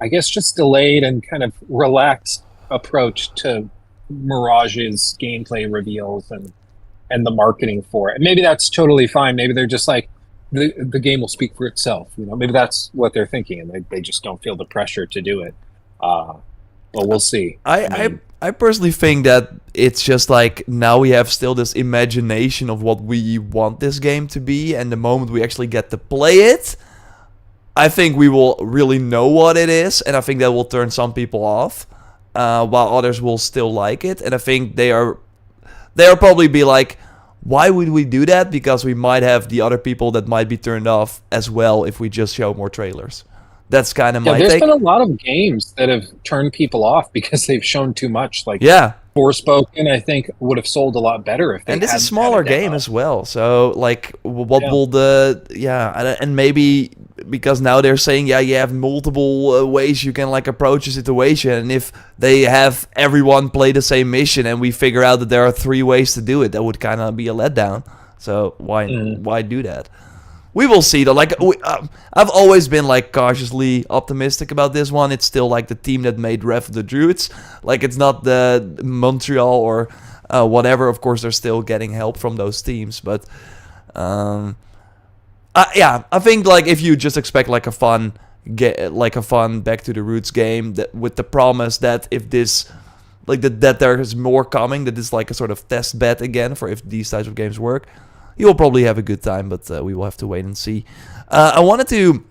[SPEAKER 2] I guess, just delayed and kind of relaxed approach to Mirage's gameplay reveals and the marketing for it. And maybe that's totally fine. Maybe they're just like the game will speak for itself. Maybe that's what they're thinking, and they just don't feel the pressure to do it. But we'll see.
[SPEAKER 1] I personally think that it's just like now we have still this imagination of what we want this game to be, and the moment we actually get to play it, I think we will really know what it is, and I think that will turn some people off, while others will still like it. And I think they'll probably be like, why would we do that? Because we might have the other people that might be turned off as well if we just show more trailers. That's kind of
[SPEAKER 2] Yeah,
[SPEAKER 1] my
[SPEAKER 2] there's
[SPEAKER 1] take.
[SPEAKER 2] been a lot of games that have turned people off because they've shown too much. Like
[SPEAKER 1] Yeah,
[SPEAKER 2] Forspoken, I think would have sold a lot better if they
[SPEAKER 1] and this is a
[SPEAKER 2] hadn't had
[SPEAKER 1] smaller
[SPEAKER 2] a
[SPEAKER 1] game
[SPEAKER 2] demo.
[SPEAKER 1] as well. So like, what
[SPEAKER 2] Yeah.
[SPEAKER 1] will and maybe because now they're saying, yeah, you have multiple ways you can like approach a situation, and if they have everyone play the same mission and we figure out that there are 3 ways to do it, that would kind of be a letdown. So why do that? We will see though. Like I've always been like cautiously optimistic about this one. It's still like the team that made Wrath of the Druids. Like it's not the Montreal or whatever. Of course, they're still getting help from those teams, but yeah, I think like if you just expect like a fun Back to the Roots game that with the promise that if this like that there is more coming, that is like a sort of test bed again for if these types of games work. You'll probably have a good time, but we will have to wait and see. I wanted to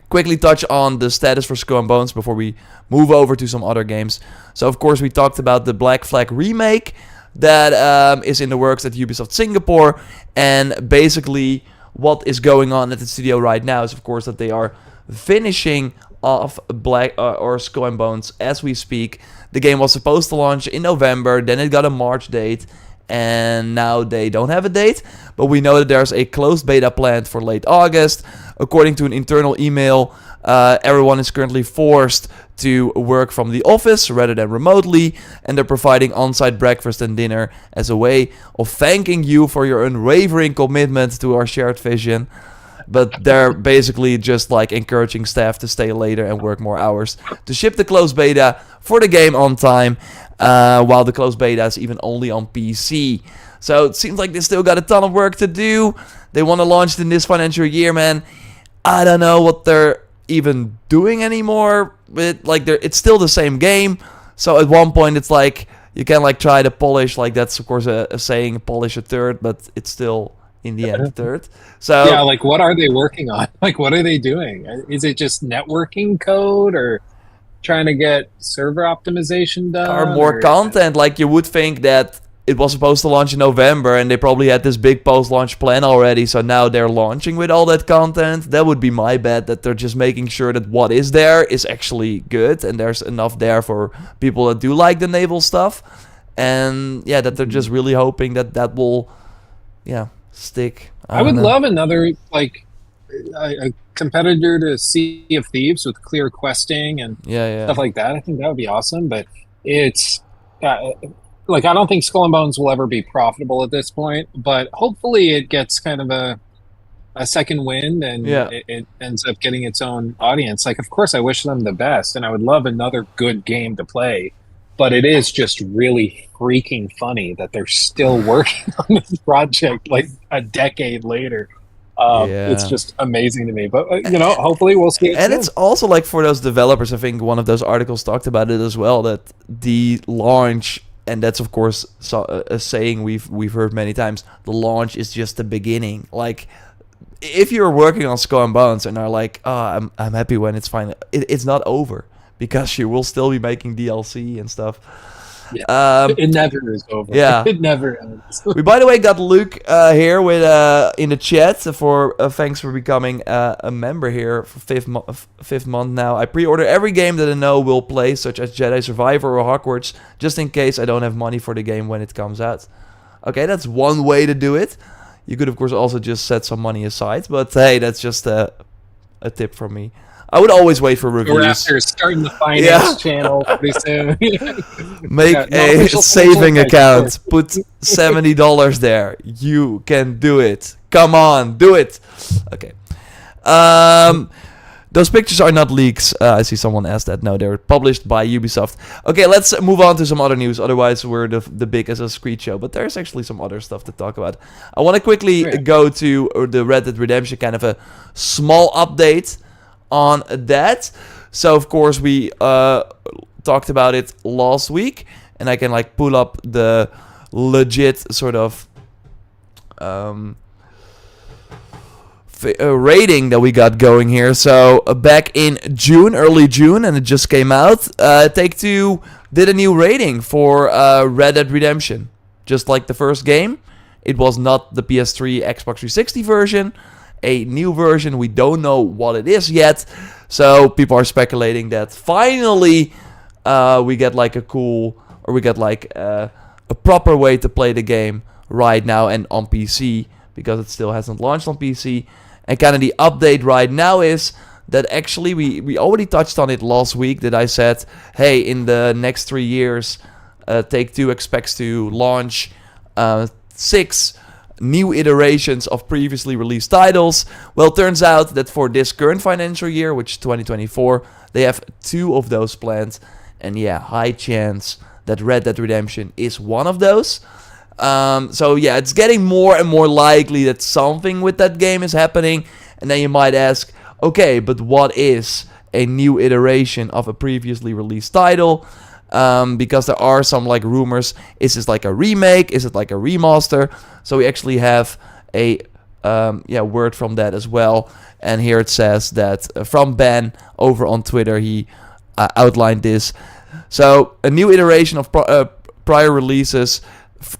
[SPEAKER 1] quickly touch on the status for Skull and Bones before we move over to some other games. So, of course, we talked about the Black Flag remake that is in the works at Ubisoft Singapore. And basically, what is going on at the studio right now is, of course, that they are finishing off Skull and Bones as we speak. The game was supposed to launch in November, then it got a March date. And now they don't have a date, but we know that there's a closed beta planned for late August. According to an internal email, everyone is currently forced to work from the office rather than remotely, and they're providing on-site breakfast and dinner as a way of thanking you for your unwavering commitment to our shared vision. But they're basically just like encouraging staff to stay later and work more hours to ship the closed beta for the game on time. While the closed beta is even only on PC. So it seems like they still got a ton of work to do. They want to launch it in this financial year, man. I don't know what they're even doing anymore. It's still the same game. So at one point it's like you can like try to polish, like that's of course a saying, polish a third, but it's still in the end a third. So
[SPEAKER 2] yeah, like what are they working on? Like what are they doing? Is it just networking code or trying to get server optimization done
[SPEAKER 1] or more content? Like you would think that it was supposed to launch in November and they probably had this big post-launch plan already, so now they're launching with all that content. That would be my bet, that they're just making sure that what is there is actually good and there's enough there for people that do like the naval stuff. And yeah, that they're just really hoping that will stick.
[SPEAKER 2] I would love another like a competitor to Sea of Thieves with clear questing and stuff like that. I think that would be awesome, but it's like I don't think Skull and Bones will ever be profitable at this point, but hopefully it gets kind of a second wind and it ends up getting its own audience. Like, of course I wish them the best and I would love another good game to play, but it is just really freaking funny that they're still working on this project like a decade later. It's just amazing to me, but hopefully we'll see it
[SPEAKER 1] and
[SPEAKER 2] soon.
[SPEAKER 1] It's also like for those developers, I think one of those articles talked about it as well, that the launch, and that's of course a saying we've heard many times, the launch is just the beginning. Like if you're working on Skull and Bones and are like, oh, I'm happy when it's finally, it's not over, because you will still be making DLC and stuff.
[SPEAKER 2] Yeah. It never is over.
[SPEAKER 1] Yeah,
[SPEAKER 2] it never ends.
[SPEAKER 1] We, by the way, got Luke here with in the chat for thanks for becoming a member here for fifth month now. I pre-order every game that I know will play, such as Jedi Survivor or Hogwarts, just in case I don't have money for the game when it comes out. Okay, that's one way to do it. You could of course also just set some money aside, but hey, that's just a tip from me. I would always wait for reviews.
[SPEAKER 2] We're after starting the finance channel pretty soon.
[SPEAKER 1] Make a saving account. Put $70 there. You can do it. Come on, do it. Okay. Those pictures are not leaks. I see someone asked that. No, they're published by Ubisoft. Okay, let's move on to some other news. Otherwise, we're the big Assassin's Creed show. But there's actually some other stuff to talk about. I want to quickly go to the Red Dead Redemption, kind of a small update on that. So of course we talked about it last week, and I can like pull up the legit sort of rating that we got going here. So back in June, early June, and it just came out, Take-Two did a new rating for Red Dead Redemption, just like the first game. It was not the PS3 Xbox 360 version, a new version. We don't know what it is yet, so people are speculating that finally we get like a proper way to play the game right now and on PC, because it still hasn't launched on PC. And kind of the update right now is that actually we already touched on it last week, that I said, hey, in the next 3 years, Take-Two expects to launch 6 new iterations of previously released titles. Well, it turns out that for this current financial year, which is 2024, they have 2 of those planned. And yeah, high chance that Red Dead Redemption is one of those. So yeah, it's getting more and more likely that something with that game is happening. And then you might ask, okay, but what is a new iteration of a previously released title? Because there are some like rumors. Is this like a remake? Is it like a remaster? So we actually have a word from that as well. And here it says that from Ben over on Twitter, he outlined this. So a new iteration of prior releases,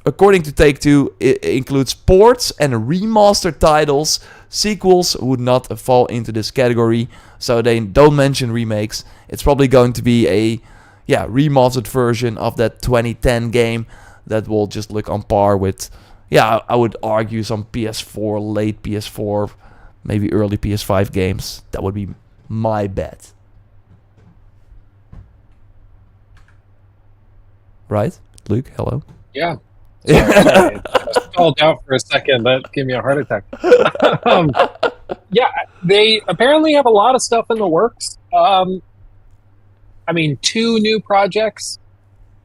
[SPEAKER 1] according to Take-Two, it includes ports and remastered titles. Sequels would not fall into this category, so they don't mention remakes. It's probably going to be a remastered version of that 2010 game that will just look on par with, I would argue some PS4, late PS4, maybe early PS5 games. That would be my bet. Right? Luke, hello?
[SPEAKER 2] Yeah. Sorry, I stalled out for a second. That gave me a heart attack. They apparently have a lot of stuff in the works. 2 new projects.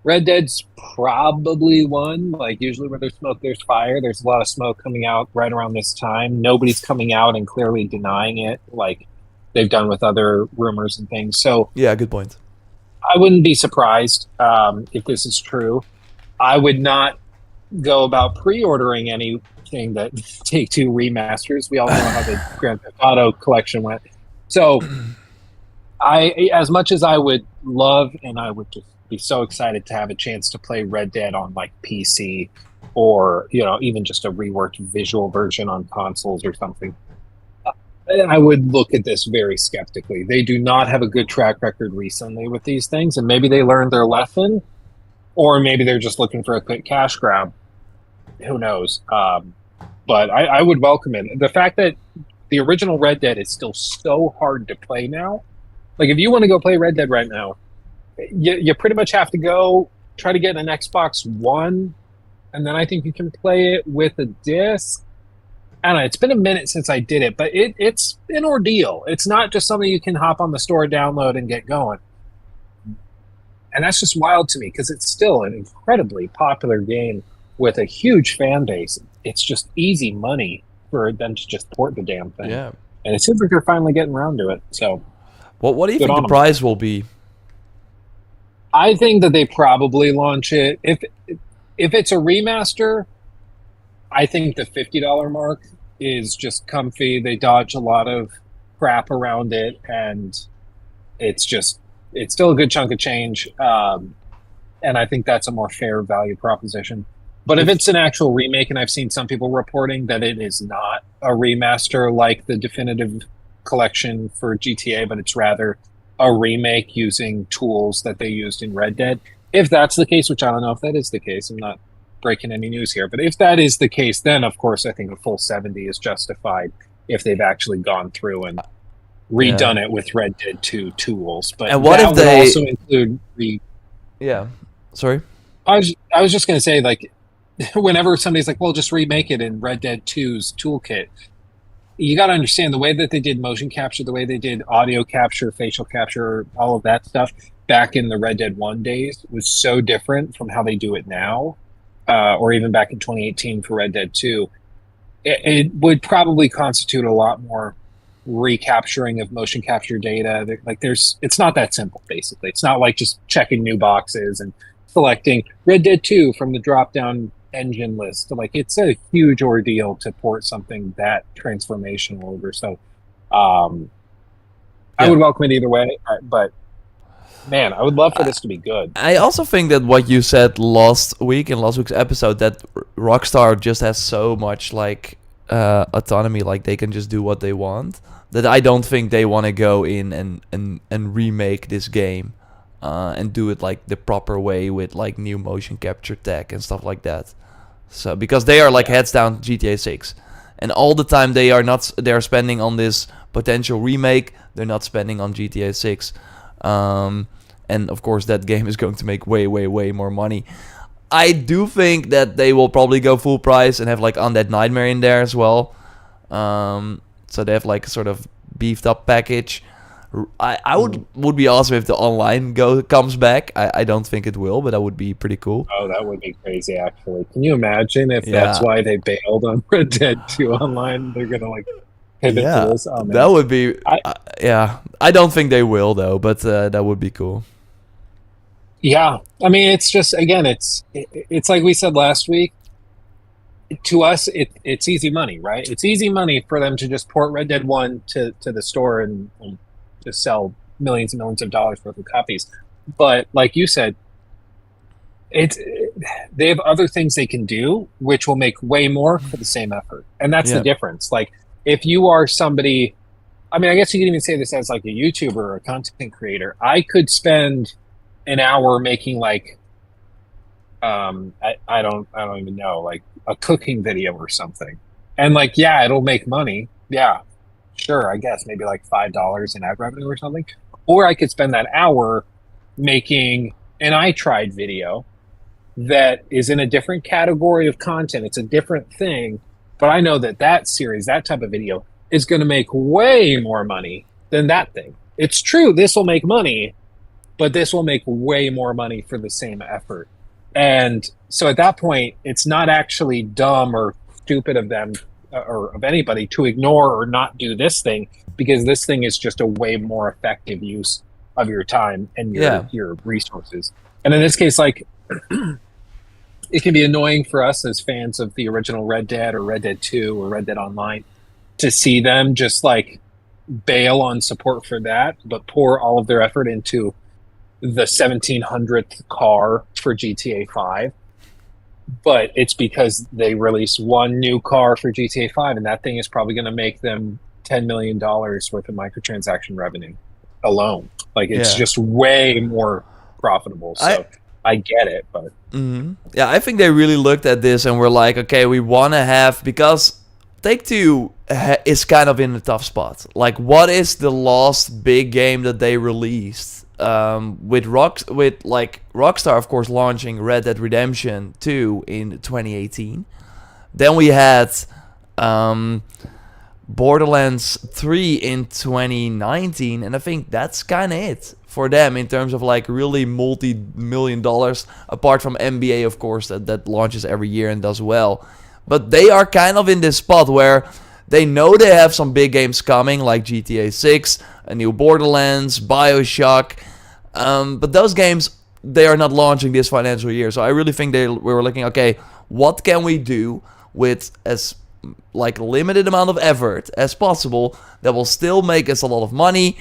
[SPEAKER 2] Red Dead's probably one. Like, usually where there's smoke, there's fire. There's a lot of smoke coming out right around this time. Nobody's coming out and clearly denying it, like they've done with other rumors and things. So
[SPEAKER 1] yeah, good point.
[SPEAKER 2] I wouldn't be surprised if this is true. I would not go about pre-ordering anything that Take-Two remasters. We all know how the Grand Theft Auto collection went. So as much as I would love, and I would just be so excited to have a chance to play Red Dead on like PC, or even just a reworked visual version on consoles or something, I would look at this very skeptically. They do not have a good track record recently with these things, and maybe they learned their lesson, or maybe they're just looking for a quick cash grab. Who knows? But I would welcome it. The fact that the original Red Dead is still so hard to play now. Like, if you want to go play Red Dead right now, you pretty much have to go try to get an Xbox One, and then I think you can play it with a disc. I don't know, it's been a minute since I did it, but it's an ordeal. It's not just something you can hop on the store, download, and get going. And that's just wild to me, because it's still an incredibly popular game with a huge fan base. It's just easy money for them to just port the damn thing.
[SPEAKER 1] Yeah.
[SPEAKER 2] And it seems like they're finally getting around to it. So,
[SPEAKER 1] what do you think the price will be?
[SPEAKER 2] I think that they probably launch it. If it's a remaster, I think the $50 mark is just comfy. They dodge a lot of crap around it, and it's still a good chunk of change. And I think that's a more fair value proposition. But if it's an actual remake, and I've seen some people reporting that it is not a remaster like the definitive collection for GTA, but it's rather a remake using tools that they used in Red Dead. If that's the case, which I don't know if that is the case, I'm not breaking any news here, but if that is the case, then of course I think a full 70 is justified if they've actually gone through and redone it with Red Dead 2 tools. But
[SPEAKER 1] and what
[SPEAKER 2] that
[SPEAKER 1] if they
[SPEAKER 2] would also include the...
[SPEAKER 1] Yeah, sorry.
[SPEAKER 2] I was just going to say, like, whenever somebody's like, well, just remake it in Red Dead 2's toolkit, you got to understand the way that they did motion capture, the way they did audio capture, facial capture, all of that stuff back in the Red Dead 1 days was so different from how they do it now, or even back in 2018 for Red Dead 2. It would probably constitute a lot more recapturing of motion capture data. Like, it's not that simple, basically. It's not like just checking new boxes and selecting Red Dead 2 from the drop-down engine list. Like, it's a huge ordeal to port something that transformational over. So I would welcome it either way, but man, I would love for this to be good.
[SPEAKER 1] I also think that what you said last week in last week's episode, that Rockstar just has so much like autonomy, like they can just do what they want, that I don't think they want to go in and remake this game and do it like the proper way with like new motion capture tech and stuff like that. So because they are like heads down GTA 6, And all the time they're spending on this potential remake. They're not spending on GTA 6. And of course that game is going to make way, way, way more money. I do think that they will probably go full price and have like Undead Nightmare in there as well. So they have like a sort of beefed up package. I would be awesome if the online comes back. I don't think it will, but that would be pretty cool.
[SPEAKER 2] Oh, that would be crazy, actually. Can you imagine if that's why they bailed on Red Dead 2 online? They're going to like pivot to this? Oh, man.
[SPEAKER 1] That would be... I don't think they will, though, but that would be cool.
[SPEAKER 2] Yeah. I mean, it's just, again, it's like we said last week. To us, it's easy money, right? It's easy money for them to just port Red Dead 1 to the store and just sell millions and millions of dollars worth of copies. But like you said, they have other things they can do which will make way more for the same effort. And that's the difference. Like if you are somebody, I mean, I guess you can even say this as like a YouTuber or a content creator. I could spend an hour making like I don't even know, like a cooking video or something. And like, yeah, it'll make money. Yeah. Sure, I guess maybe like $5 in ad revenue or something. Or I could spend that hour making an I tried video that is in a different category of content. It's a different thing, but I know that series, that type of video is going to make way more money than that thing. It's true, this will make money, but this will make way more money for the same effort. And so at that point, it's not actually dumb or stupid of them or of anybody to ignore or not do this thing, because this thing is just a way more effective use of your time and your resources. And in this case, like it can be annoying for us as fans of the original Red Dead or Red Dead 2 or Red Dead Online to see them just like bail on support for that, but pour all of their effort into the 1700th car for GTA 5. But it's because they released one new car for GTA 5, and that thing is probably going to make them $10 million worth of microtransaction revenue alone. Like, it's just way more profitable. So I get it, but...
[SPEAKER 1] Yeah, I think they really looked at this and were like, okay, we want to have... Because Take-Two is kind of in a tough spot. Like, what is the last big game that they released? With Rockstar, of course, launching Red Dead Redemption 2 in 2018. Then we had Borderlands 3 in 2019, and I think that's kind of it for them in terms of like really multi-million dollars, apart from NBA, of course, that launches every year and does well. But they are kind of in this spot where they know they have some big games coming, like GTA 6, a new Borderlands, BioShock. But those games, they are not launching this financial year. So I really think we were looking, okay, what can we do with as like limited amount of effort as possible that will still make us a lot of money?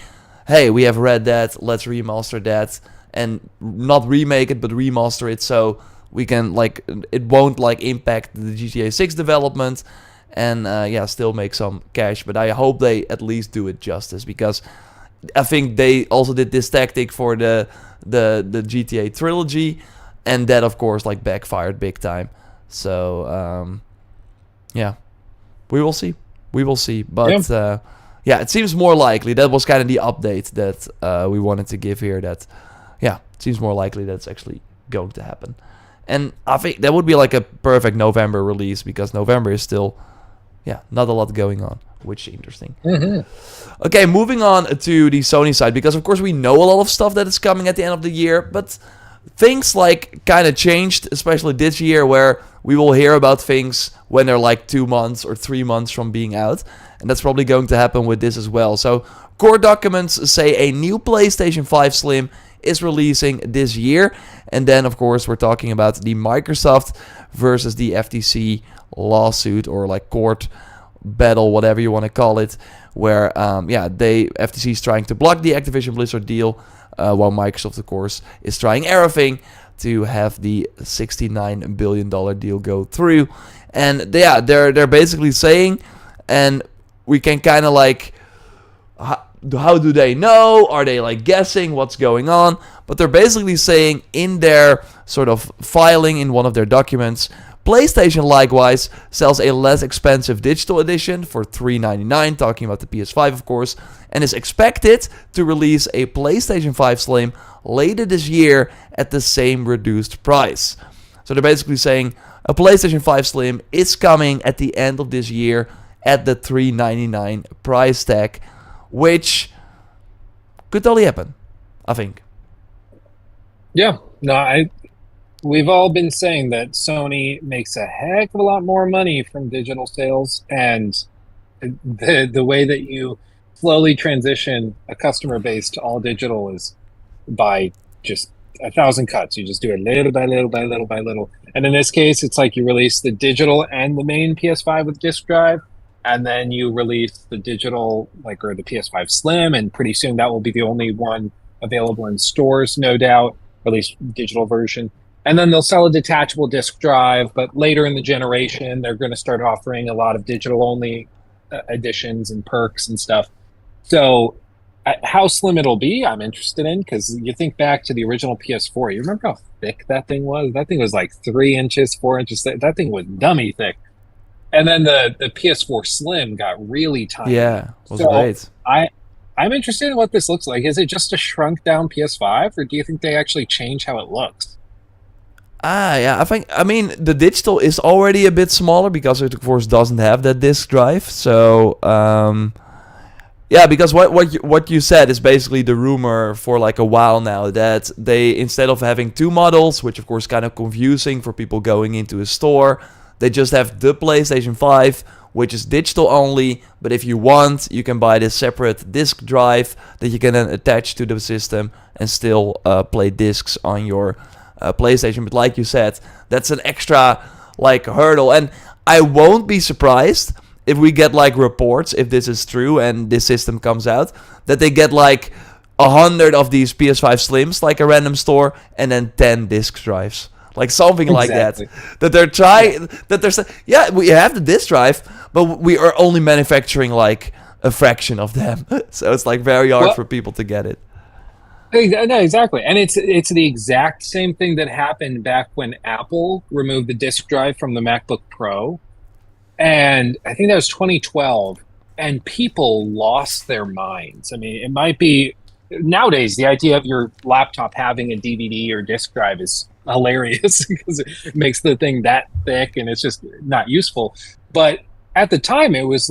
[SPEAKER 1] Hey, we have Red Dead, let's remaster that. And not remake it, but remaster it so we can, like, it won't like impact the GTA 6 development. And still make some cash. But I hope they at least do it justice, because I think they also did this tactic for the GTA trilogy, and that of course like backfired big time. So we will see. But it seems more likely. That was kind of the update that we wanted to give here. That it seems more likely that it's actually going to happen. And I think that would be like a perfect November release, because November is still not a lot going on, which is interesting. Okay, moving on to the Sony side, because of course we know a lot of stuff that is coming at the end of the year, but things like kind of changed, especially this year, where we will hear about things when they're like 2 months or 3 months from being out, and that's probably going to happen with this as well. So court documents say a new PlayStation 5 Slim is releasing this year, and then of course we're talking about the Microsoft versus the FTC lawsuit, or like court battle, whatever you want to call it, where FTC is trying to block the Activision Blizzard deal, while Microsoft, of course, is trying everything to have the $69 billion deal go through. And they're basically saying, and we can kind of like, how do they know? Are they like guessing what's going on? But they're basically saying in their sort of filing in one of their documents, PlayStation likewise sells a less expensive digital edition for $399, talking about the PS5 of course, and is expected to release a PlayStation 5 Slim later this year at the same reduced price. So they're basically saying a PlayStation 5 Slim is coming at the end of this year at the $399 price tag, which could totally happen, I think.
[SPEAKER 2] Yeah, no, we've all been saying that Sony makes a heck of a lot more money from digital sales, and the way that you slowly transition a customer base to all digital is by just 1,000 cuts. You just do it little by little by little by little. And in this case, it's like you release the digital and the main PS5 with disk drive, and then you release the digital, or the PS5 Slim, and pretty soon that will be the only one available in stores, no doubt, release digital version. And then they'll sell a detachable disk drive, but later in the generation, they're going to start offering a lot of digital-only editions and perks and stuff. So how slim it'll be, I'm interested in, because you think back to the original PS4. You remember how thick that thing was? That thing was like 3 inches, 4 inches thick. That thing was dummy thick. And then the PS4 Slim got really tiny.
[SPEAKER 1] Yeah, it was great.
[SPEAKER 2] I'm interested in what this looks like. Is it just a shrunk down PS5, or do you think they actually change how it looks?
[SPEAKER 1] Yeah, I mean, the digital is already a bit smaller because it, of course, doesn't have that disk drive. So, yeah, because what you said is basically the rumor for like a while now, that they, instead of having 2 models, which of course kind of confusing for people going into a store, they just have the PlayStation 5, which is digital only, but if you want, you can buy this separate disk drive that you can then attach to the system and still play discs on your PlayStation. But like you said, that's an extra hurdle, and I won't be surprised if we get reports, if this is true and this system comes out, that they get 100 of these PS5 Slims, a random store, and then 10 disc drives. Something like that. That they're trying, that they're saying, yeah, we have the disk drive, but we are only manufacturing a fraction of them. So it's very hard for people to get it.
[SPEAKER 2] No, exactly. And it's the exact same thing that happened back when Apple removed the disk drive from the MacBook Pro. And I think that was 2012. And people lost their minds. I mean, it might be nowadays, the idea of your laptop having a DVD or disk drive is hilarious because it makes the thing that thick and it's just not useful. But at the time, it was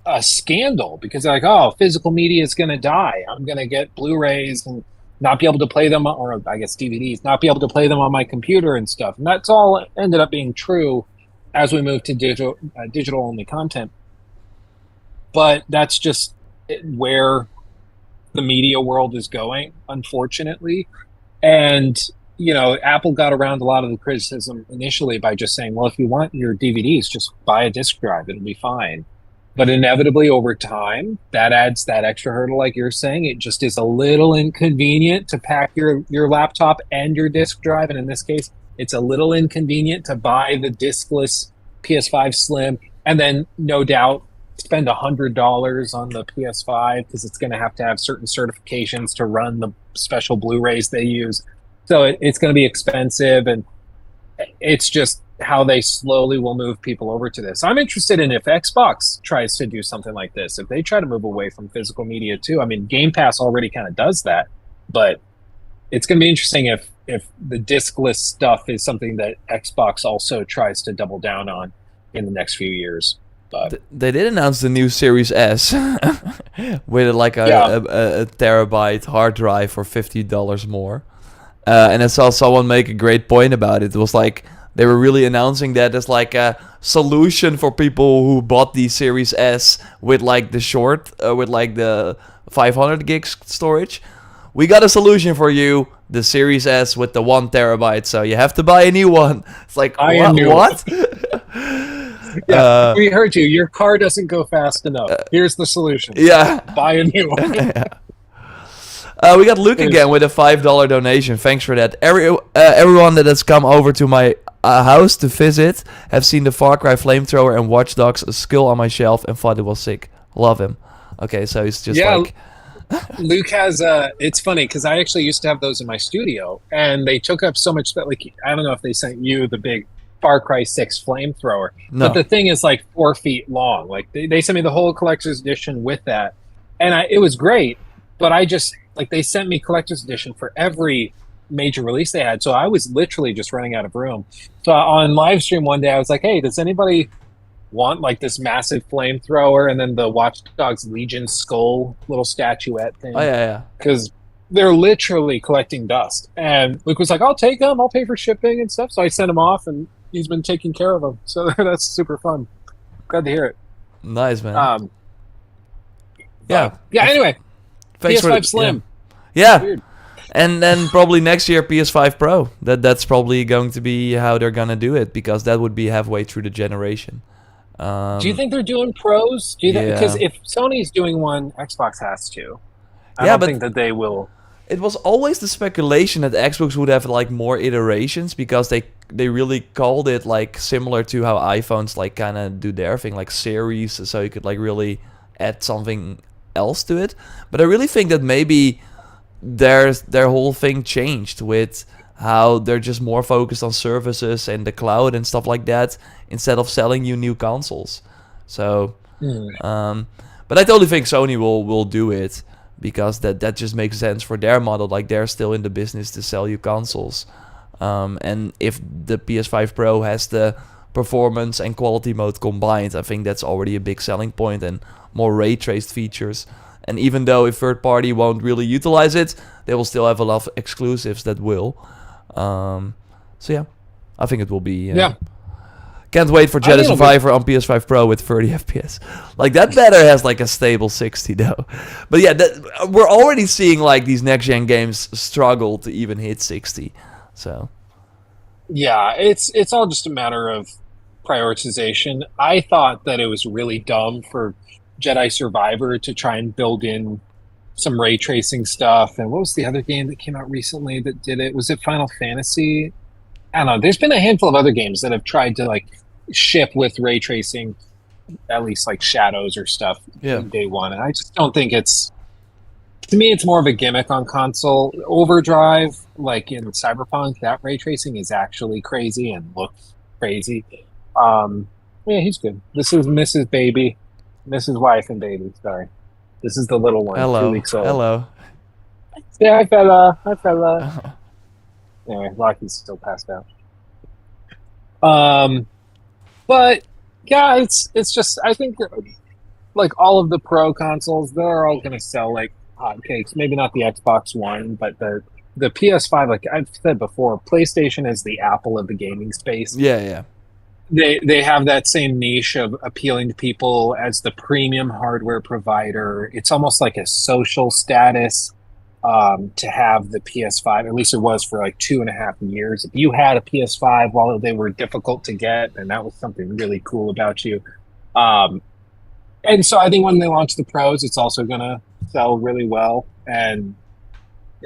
[SPEAKER 2] a scandal because oh, physical media is going to die. I'm going to get Blu-rays and not be able to play them, or I guess DVDs, not be able to play them on my computer and stuff. And that's all ended up being true as we moved to digital-only content. But that's just where the media world is going, unfortunately. And, Apple got around a lot of the criticism initially by just saying, well, if you want your DVDs, just buy a disk drive, it'll be fine. But inevitably over time, that adds that extra hurdle, like you're saying. It just is a little inconvenient to pack your laptop and your disk drive. And in this case, it's a little inconvenient to buy the diskless PS5 Slim and then, no doubt, spend $100 on the PS5 because it's going to have certain certifications to run the special Blu-rays they use. So it's going to be expensive, and it's just how they slowly will move people over to this. I'm interested in if Xbox tries to do something like this, if they try to move away from physical media too. I mean, Game Pass already kind of does that, but it's going to be interesting if the diskless stuff is something that Xbox also tries to double down on in the next few years. But
[SPEAKER 1] they did announce the new Series S with a terabyte hard drive for $50 more. And I saw someone make a great point about it. It was they were really announcing that as a solution for people who bought the Series S with the short, with the 500 gigs storage. We got a solution for you, the Series S with the 1 terabyte, so you have to buy a new one. It's what?
[SPEAKER 2] Yeah, we heard you. Your car doesn't go fast enough. Here's the solution.
[SPEAKER 1] Yeah.
[SPEAKER 2] Buy a new one.
[SPEAKER 1] Yeah. We got Luke again with a $5 donation. Thanks for that. Everyone that has come over to my house to visit have seen the Far Cry flamethrower and Watch Dogs skull on my shelf and thought it was sick. Love him. Okay, so he's just
[SPEAKER 2] Luke has it's funny because I actually used to have those in my studio, and they took up so much that I don't know if they sent you the big Far Cry 6 flamethrower. But
[SPEAKER 1] No.
[SPEAKER 2] the thing is like 4 feet long. Like they sent me the whole collector's edition with that. And it was great, but I just like they sent me collector's edition for every major release they had. So I was literally just running out of room. So on live stream one day I was like, hey, does anybody want like this massive flamethrower and then the Watch Dogs Legion skull little statuette thing?
[SPEAKER 1] Oh yeah.
[SPEAKER 2] Because they're literally collecting dust. And Luke was like, I'll take them. I'll pay for shipping and stuff. So I sent him off, and he's been taking care of them. So that's super fun. Glad to hear it.
[SPEAKER 1] Nice, man.
[SPEAKER 2] Yeah. Anyway,
[SPEAKER 1] Thanks
[SPEAKER 2] PS5 Slim.
[SPEAKER 1] Yeah.
[SPEAKER 2] Weird.
[SPEAKER 1] And then probably next year PS5 Pro. That's probably going to be how they're gonna do it, because that would be halfway through the generation.
[SPEAKER 2] Do you think they're doing pros? Do you think,
[SPEAKER 1] Yeah.
[SPEAKER 2] because if Sony's doing one, Xbox has to. I
[SPEAKER 1] Yeah,
[SPEAKER 2] don't
[SPEAKER 1] but-
[SPEAKER 2] think that they will.
[SPEAKER 1] It was always the speculation that Xbox would have like more iterations, because they really called it like similar to how iPhones like kind of do their thing, like series, so you could like really add something else to it. But I really think that maybe their whole thing changed with how they're just more focused on services and the cloud and stuff like that, instead of selling you new consoles. So, but I totally think Sony will do it, because that just makes sense for their model. Like they're still in the business to sell you consoles, and if the PS5 Pro has the performance and quality mode combined, I think that's already a big selling point, and more ray traced features. And even though a third party won't really utilize it, they will still have a lot of exclusives that will. So yeah, I think it will be. Can't wait for Jedi Survivor on PS5 Pro with 30 FPS. Like that better has like a stable 60 though. But yeah, we're already seeing like these next gen games struggle to even hit 60. So
[SPEAKER 2] Yeah, it's all just a matter of prioritization. I thought that it was really dumb for Jedi Survivor to try and build in some ray tracing stuff. And what was the other game that came out recently that did it? Was it Final Fantasy? I don't know. There's been a handful of other games that have tried to like ship with ray tracing, at least like shadows or stuff in day one. And I just don't think to me, it's more of a gimmick on console. Overdrive, like in Cyberpunk, that ray tracing is actually crazy and looks crazy. Yeah, he's good. This is Mrs. Baby, Mrs. Wife and Baby. Sorry. This is the little one,
[SPEAKER 1] hello.
[SPEAKER 2] 2 weeks old.
[SPEAKER 1] Hello.
[SPEAKER 2] Yeah, hi fella. Hi fella. Anyway, Lockie's still passed out. But yeah, it's just, I think like all of the Pro consoles, they're all going to sell like hotcakes. Maybe not the Xbox One, but the PS5. Like I've said before, PlayStation is the Apple of the gaming space.
[SPEAKER 1] Yeah.
[SPEAKER 2] They have that same niche of appealing to people as the premium hardware provider. It's almost like a social status. To have the PS5, at least it was for like 2.5 years. If you had a PS5 while they were difficult to get, then that was something really cool about you. And so I think when they launch the Pros, it's also going to sell really well. And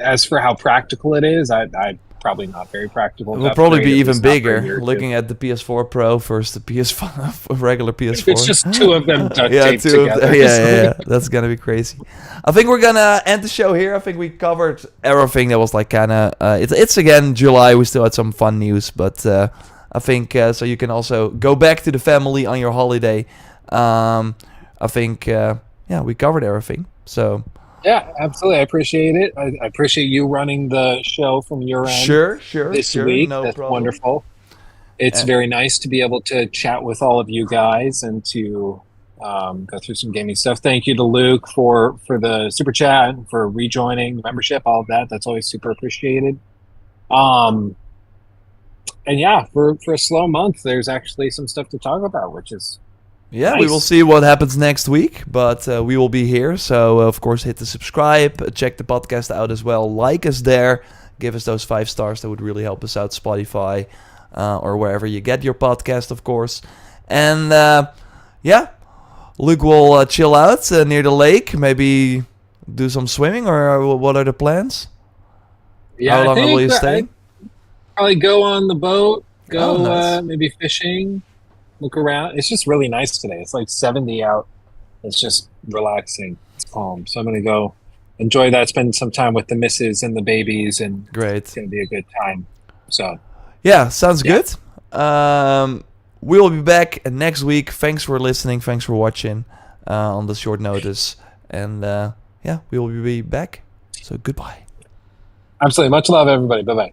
[SPEAKER 2] as for how practical it is, I probably not very practical.
[SPEAKER 1] It will probably be even bigger, looking at the PS4 Pro versus the PS5, regular PS4.
[SPEAKER 2] It's just two of them duct taped together.
[SPEAKER 1] Yeah. That's going to be crazy. I think we're going to end the show here. I think we covered everything that was like kind of... it's again July. We still had some fun news, but I think so you can also go back to the family on your holiday. I think, we covered everything. So...
[SPEAKER 2] Yeah, absolutely. I appreciate it. I appreciate you running the show from your end.
[SPEAKER 1] Sure.
[SPEAKER 2] This week.
[SPEAKER 1] No
[SPEAKER 2] That's
[SPEAKER 1] problem.
[SPEAKER 2] wonderful. It's very nice to be able to chat with all of you guys and to go through some gaming stuff. Thank you to Luke for the super chat, for rejoining the membership, all of that. That's always super appreciated. And yeah, for a slow month, there's actually some stuff to talk about, which is
[SPEAKER 1] Yeah,
[SPEAKER 2] nice.
[SPEAKER 1] We will see what happens next week, but we will be here. So, of course, hit the subscribe, check the podcast out as well. Like us there, give us those 5 stars. That would really help us out, Spotify or wherever you get your podcast, of course. And, Luke will chill out near the lake, maybe do some swimming, or what are the plans?
[SPEAKER 2] Yeah,
[SPEAKER 1] How long will you stay?
[SPEAKER 2] Probably go on the boat, go
[SPEAKER 1] nice.
[SPEAKER 2] maybe fishing. Look around. It's just really nice today. It's like 70 out. It's just relaxing. It's calm. So I'm going to go enjoy that, spend some time with the missus and the babies, and
[SPEAKER 1] Great.
[SPEAKER 2] it's going to be a good time. So
[SPEAKER 1] Yeah, sounds good. We will be back next week. Thanks for listening. Thanks for watching on the short notice. And we will be back. So goodbye.
[SPEAKER 2] Absolutely. Much love, everybody. Bye-bye.